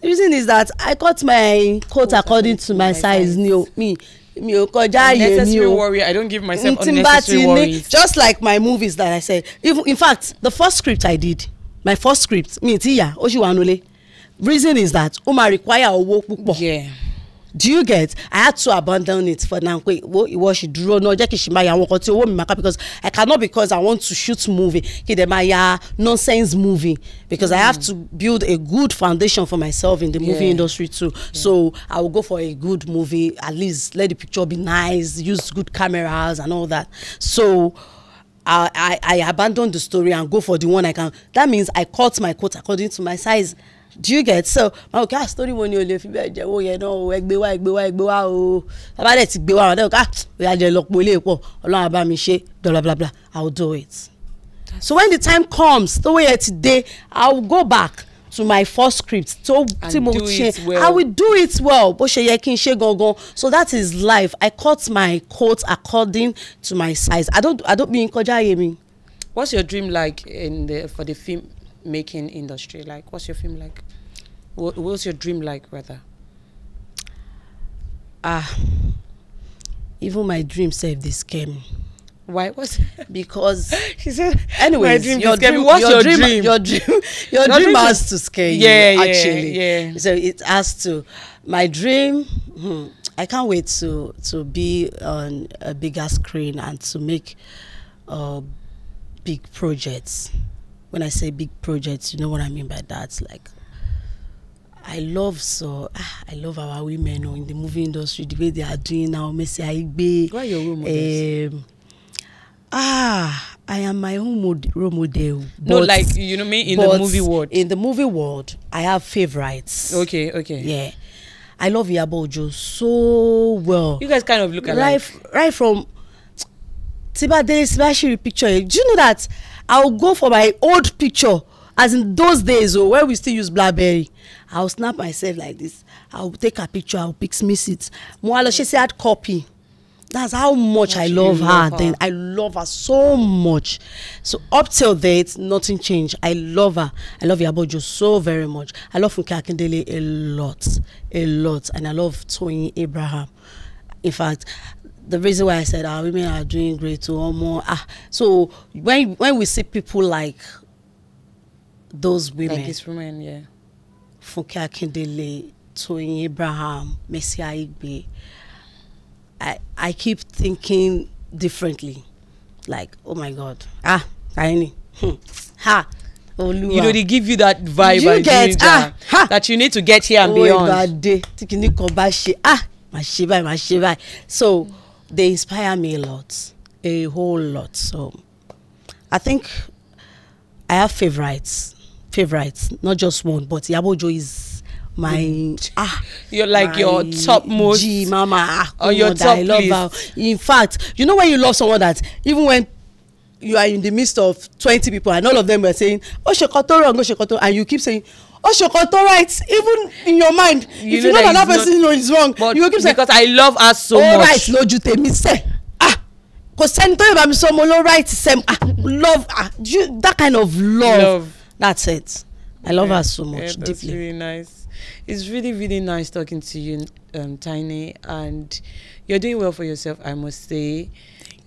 B: The reason is that I cut my coat according to my size.
A: Unnecessary worry. I don't give myself unnecessary worries.
B: Just like my movies that I said. Even in fact, the first script I did. My first script, reason is that Oma require a work.
A: Yeah.
B: Do you get? I had to abandon it for now. Because I cannot, because I want to shoot movie. Nonsense movie. Because I have to build a good foundation for myself in the movie industry too. Yeah. So I will go for a good movie, at least let the picture be nice, use good cameras and all that. So I abandon the story and go for the one I can. That means I cut my coat according to my size. Do you get? So okay, story one you live oh yeah no egbe wa o aba de ti gbe wa de o ya je lopo ile po Ọlọ́run aba mi ṣe blah blah blah. I'll do it. So when the time comes, the way today, I'll go back to my first script. I will do it well. So that is life. I cut my coat according to my size. I don't mean koja.
A: What's your dream like for the film making industry? Like, what's your film like? What's your dream like, rather?
B: Even my dream saved this scam.
A: Why? What's
B: because
A: she said?
B: Anyways, your dream has to scare you. Actually,
A: yeah.
B: So it has to. My dream. I can't wait to be on a bigger screen and to make big projects. When I say big projects, you know what I mean by that. Like, I love our women in the movie industry, the way they are doing now. Messi Aigbe.
A: Why your role models?
B: I am my own role model.
A: No, like, you know me, in the movie world.
B: In the movie world, I have favorites.
A: Okay.
B: Yeah. I love Iyabo Ojo so well.
A: You guys kind of look alike.
B: Right from Tiba Dele's picture. Do you know that I'll go for my old picture, as in those days where we still use BlackBerry. I'll snap myself like this. I'll take a picture, I'll pixmiss it. She said hard copy. That's how much I love her. Then I love her so much. So up till date, nothing changed. I love her. I love Iyabo Ojo so very much. I love Funke Akindele a lot, and I love Tosin Abraham. In fact, the reason why I said our women are doing great or more. So when we see people like those women,
A: like these women, yeah,
B: Funke Akindele, Tosin Abraham, Messi Aigbe, I keep thinking differently. Like, oh my God. Tiny.
A: You know, they give you that vibe. You get that you need to get here and beyond.
B: So they inspire me a whole lot. So I think I have favorites, not just one, but Iyabo Ojo is my
A: you're like your topmost
B: mama
A: or your top. I love her.
B: In fact, you know when you love someone that even when you are in the midst of 20 people and all of them were saying Oshokoto wrong, Oshokoto, and you keep saying Oshokoto right, even in your mind, if you know that person is wrong, you will keep saying,
A: because I love her so much.
B: Right, lójú tèmi se because send to about me so more right same love that kind of love. That's it. I love her so much deeply.
A: That's really nice. It's really, really nice talking to you, Tiny, and you're doing well for yourself, I must say.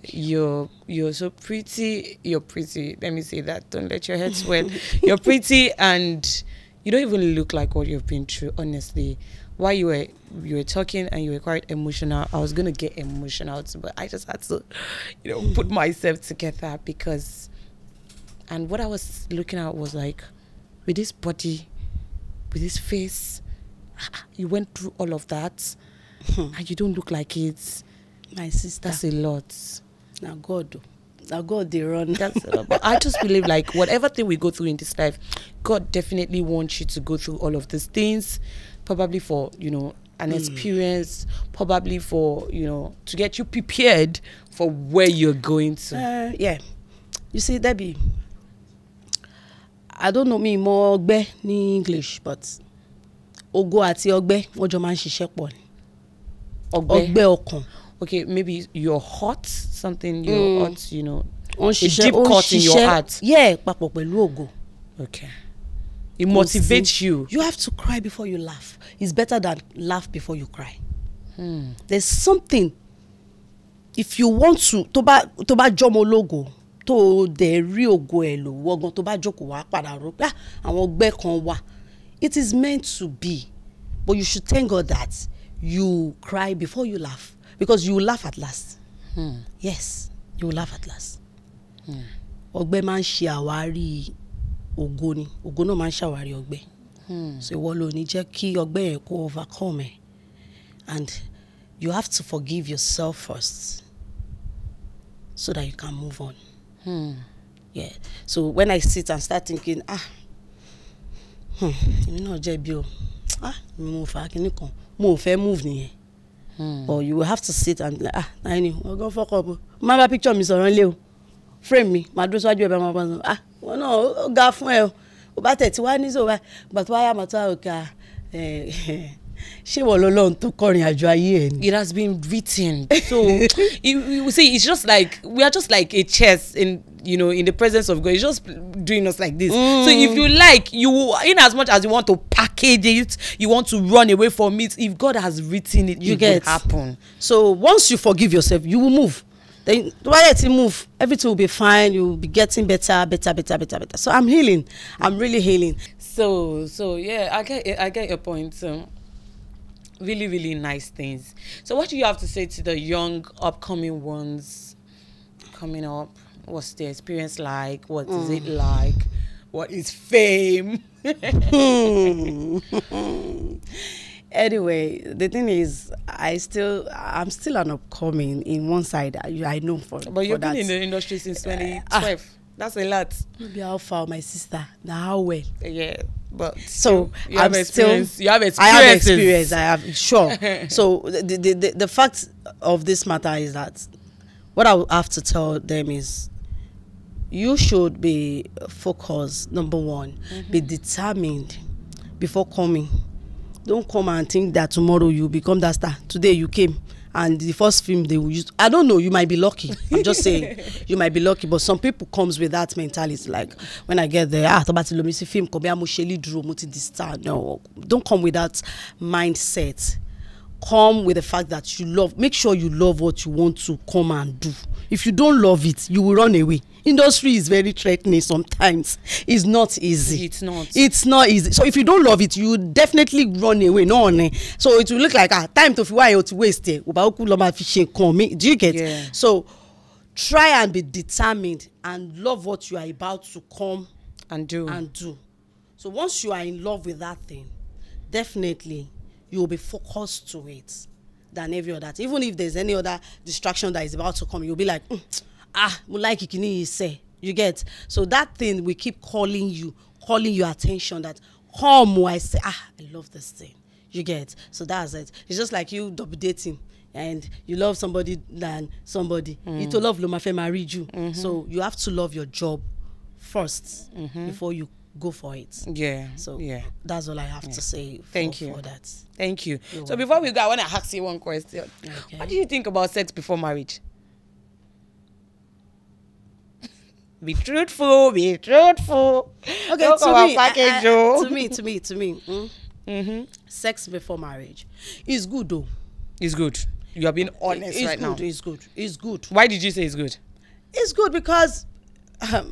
A: You're so pretty. You're pretty. Let me say that. Don't let your head swell. You're pretty, and you don't even look like what you've been through, honestly. While you were talking and you were quite emotional, I was gonna get emotional too, but I just had to, put myself together because. And what I was looking at was like, with this body, with this face, you went through all of that, and you don't look like it.
B: My sister,
A: that's a lot.
B: Now God, they run.
A: That's a lot. But I just believe, like, whatever thing we go through in this life, God definitely wants you to go through all of these things, probably for an experience, probably for to get you prepared for where you're going to.
B: Yeah, you see, Debbie, I don't know me more ogbe ní English, but ogo àti ogbe wọ́n jọ máa ń ṣiṣẹ́ pọ̀ ni. Ogbe ọkàn.
A: Okay, maybe you're hot, something you're hot, a deep cut in your heart.
B: Yeah, papọ̀ pẹ̀lú ogo.
A: Okay. It motivates you.
B: You have to cry before you laugh. It's better than laugh before you cry. There's something. If you want to, tó bá jọmọ logo. To the real goelo, wogan to ba joko wa pada ro pe àwọn ogbe kan wa. It is meant to be, but you should thank God that you cry before you laugh, because you will laugh at last. Yes, you will laugh at last. Ogbe máa ń ṣe àwárí ògo ni, ògo náà máa ń ṣàwárí ogbe. So ìwọ ló ní jẹ́ kí ogbe yẹn kó overcome, and you have to forgive yourself first, so that you can move on. Yeah. So when I sit and start thinking, you know, JBO, move, move nìyẹn. Or you will have to sit and like, I know, I'll go fuck up. Mama picture me so run frame me. My dress wájú ebe mama. Well no, ga fún ẹ o. O bá tẹ̀ tí wá ní so but why am I okay? She will alone to kọrin àjò ayé ẹ.
A: It has been written. So you see, it's just like we are just like a chess in the presence of God. It's just doing us like this. So if you like, in as much as you want to package it, you want to run away from it. If God has written it, it will happen.
B: So once you forgive yourself, you will move. Then why let it move? Everything will be fine. You will be getting better. So I'm healing. I'm really healing.
A: So yeah, I get your point. Really, really nice things. So what do you have to say to the young upcoming ones coming up? What's their experience like? What is it like? What is fame?
B: Anyway, the thing is, I'm still an upcoming in one side. I know for.
A: But you've been
B: that.
A: in the industry since 2012. That's a lot.
B: Maybe how far, my sister. Now how well?
A: Yeah, but
B: so
A: you have experience. You have experience.
B: I have experience. I have sure. So the fact of this matter is that what I have to tell them is, you should be focused. Number one, be determined before coming. Don't come and think that tomorrow you become that star. Today you came and the first film they will use. I don't know, you might be lucky. I'm just saying, you might be lucky. But some people comes with that mentality. Like, when I get there, film, no, don't come with that mindset. Come with the fact that you love. Make sure you love what you want to come and do. If you don't love it, you will run away. Industry is very threatening sometimes. It's not easy. It's not easy. So if you don't love it, you definitely run away. No. So it will look like time to waste it. Do you get?
A: Yeah.
B: So try and be determined and love what you are about to come
A: and do.
B: So once you are in love with that thing, definitely you will be focused to it than every other. Even if there's any other distraction that is about to come, you'll be like, you get. So that thing will keep calling your attention that I say, I love this thing. You get. So that's it. It's just like you double dating and you love somebody than somebody. You to love Lomafe married you. So you have to love your job first before you go for it.
A: Yeah.
B: So that's all I have to say for that.
A: Thank you. So before we go, I want to ask you one question. Okay. What do you think about sex before marriage? Be truthful. Okay,
B: to me. Sex before marriage is good though.
A: It's good. You are being honest right now.
B: It's good.
A: Why did you say it's good?
B: It's good because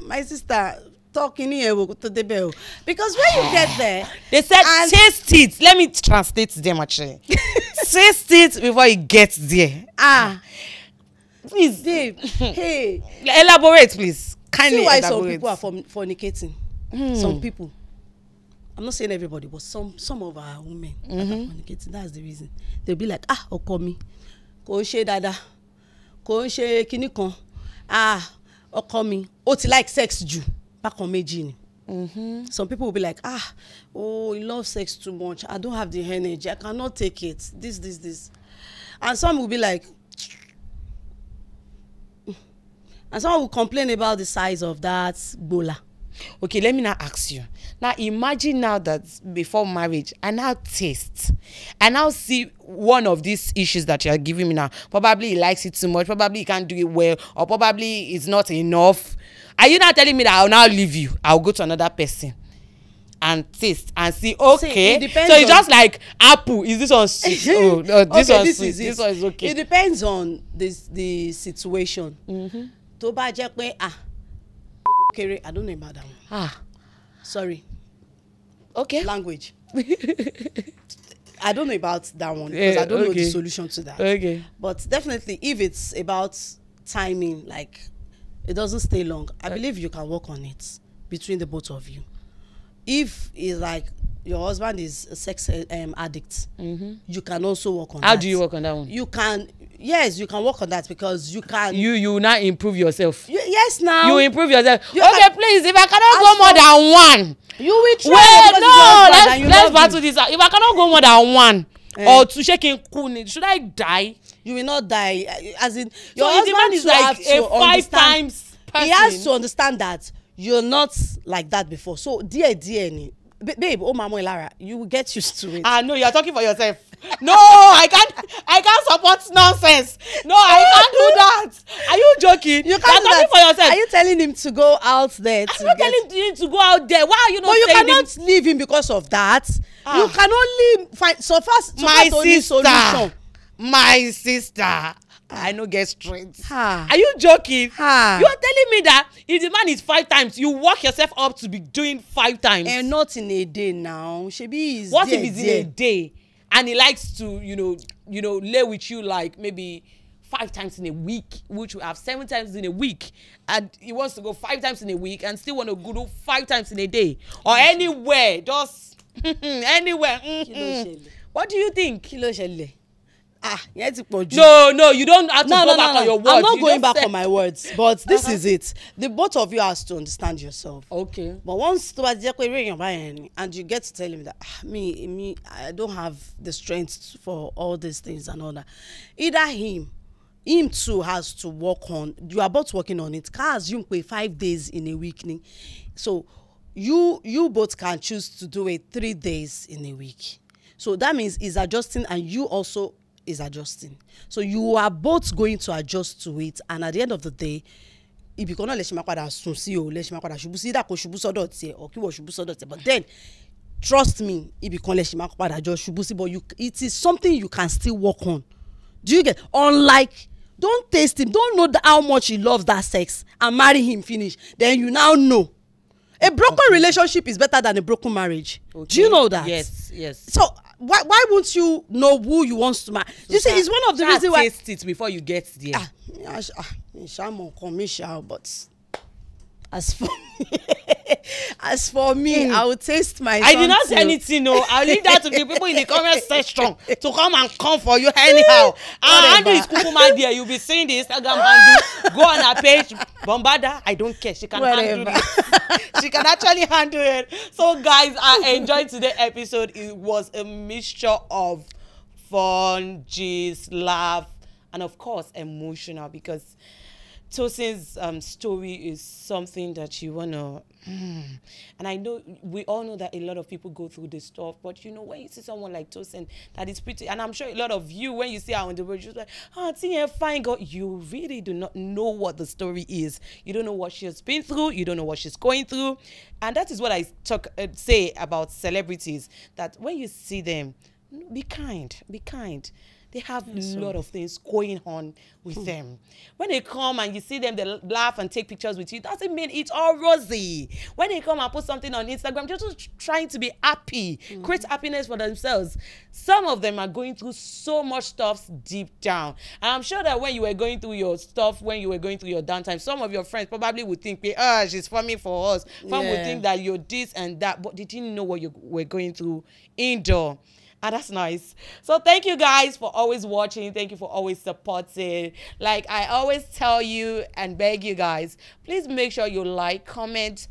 B: my sister talking here to the bell. Because when you get there,
A: they said taste it. Let me translate them actually. Taste it before you get there.
B: Please, Dave. Hey,
A: elaborate, please. Kindly
B: see why
A: elaborate.
B: some people are fornicating. Some people. I'm not saying everybody, but some of our women are fornicating. That's the reason. They'll be like, ọkọ mi, kò ṣe dada, kò ṣe kíní kan. Ọkọ mi, ó ti like sex jù, bákan méjì ni. Some people will be like, you love sex too much. I don't have the energy. I cannot take it. This. And some will be like, and someone will complain about the size of that bola.
A: Okay, let me now ask you. Now imagine now that before marriage, I now taste. I now see one of these issues that you are giving me now. Probably he likes it too much. Probably he can't do it well. Or probably it's not enough. Are you now telling me that I'll now leave you? I'll go to another person and taste and see, okay.
B: See,
A: so it's just like apple. Is this one sweet? This one sweet. This one is okay.
B: It depends on the situation. Tó bá jẹ́ pé I don't know about that one. Sorry.
A: Okay.
B: Language. I don't know about that one because I don't know the solution to that.
A: Okay.
B: But definitely, if it's about timing, like it doesn't stay long, I believe you can work on it between the both of you. If it's like your husband is a sex addict, you can also work on
A: How
B: that.
A: do you work on that one?
B: You can, yes, you can work on that because you can.
A: You now improve yourself.
B: Yes, now.
A: You improve yourself.
B: You
A: Okay, please, if I cannot go more than one.
B: You will try.
A: Wait, no, let's battle this out. If I cannot go more than one or two shaking kuni, should I die?
B: You will not die. As in,
A: Your husband is like a 5 times person.
B: He has to understand that you're not like that before. So, dear, babe, oh mama Lara, you will get used to it.
A: No, you are talking for yourself. No, I can't support nonsense. No, I can't do that. Are you joking? You can't talking for yourself.
B: Are you telling him to go out there?
A: I'm not telling him to go out there. Why are you not?
B: But you cannot leave him because of that. You can only find
A: my sister. My sister. I no get strength. Are you joking? You are telling me that if the man is 5 times, you work yourself up to be doing 5 times.
B: And not in a day now. Shebi is
A: what if it's in a day and he likes to, lay with you like maybe 5 times in a week, which we have 7 times in a week, and he wants to go 5 times in a week and still want to go 5 times in a day or anywhere, just anywhere. What do you think? No, you don't have to go back on your words.
B: I'm not going back on my words, but this is it. The both of you has to understand yourself.
A: Okay.
B: But once and you get to tell him that me, I don't have the strength for all these things and all that. Either him too has to work on. You are both working on it. Cars you pay 5 days in a week, so you both can choose to do it 3 days in a week. So that means he's adjusting and you also is adjusting. So you are both going to adjust to it, and at the end of the day, if you cannot but then trust me, if you can't but it is something you can still work on. Do you get? Unlike, don't taste him, don't know how much he loves that sex and marry him, finish, then you now know. A broken relationship is better than a broken marriage. Do you know that?
A: Yes.
B: So why won't you know who you want to marry? You see, it's one of the reasons why.
A: Taste it before you get there.
B: But as for me, I will taste my.
A: I did not say anything. No, I'll leave that to the people in the comment section to come for you anyhow. Andrew is Kukuma there. You'll be seeing the Instagram handle. Go on her page. Bombada, I don't care. She can handle it. She can actually handle it. So, guys, I enjoyed today's episode. It was a mixture of fun, gist, laugh, and of course, emotional, because Tosin's story is something that you wanna, and I know we all know that a lot of people go through this stuff. But when you see someone like Tosin that is pretty, and I'm sure a lot of you, when you see her on the road, you're like, oh, fine girl. You really do not know what the story is. You don't know what she has been through. You don't know what she's going through, and that is what I say about celebrities. That when you see them, be kind. Be kind. They have a lot of things going on with them. When they come and you see them, they laugh and take pictures with you, doesn't mean it's all rosy. When they come and put something on Instagram, they're just trying to be happy, create happiness for themselves. Some of them are going through so much stuff deep down. And I'm sure that when you were going through your stuff, when you were going through your downtime, some of your friends probably would think, she's farming for us. Some would think that you're this and that, but they didn't know what you were going through indoor. And that's nice. So thank you guys for always watching. Thank you for always supporting. Like I always tell you and beg you guys, please make sure you like, comment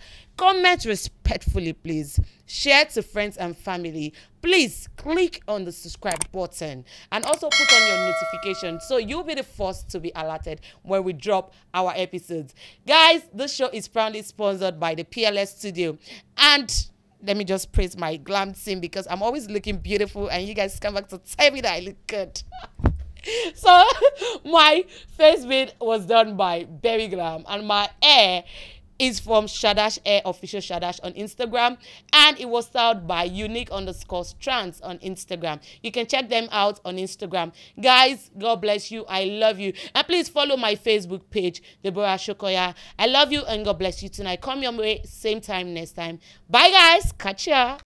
A: respectfully, please. Share to friends and family. Please click on the subscribe button and also put on your notification so you'll be the first to be alerted when we drop our episodes. Guys, this show is proudly sponsored by the PLS Studio, and let me just praise my glam team because I'm always looking beautiful and you guys come back to tell me that I look good. So my face bit was done by Berry Glam, and my hair is from Shadash Hair, official Shadash on Instagram, and it was styled by unique_strands on Instagram. You can check them out on Instagram. Guys, God bless you. I love you. And please follow my Facebook page, Deborah Shokoya. I love you and God bless you tonight. Come your way, same time next time. Bye, guys. Catch ya.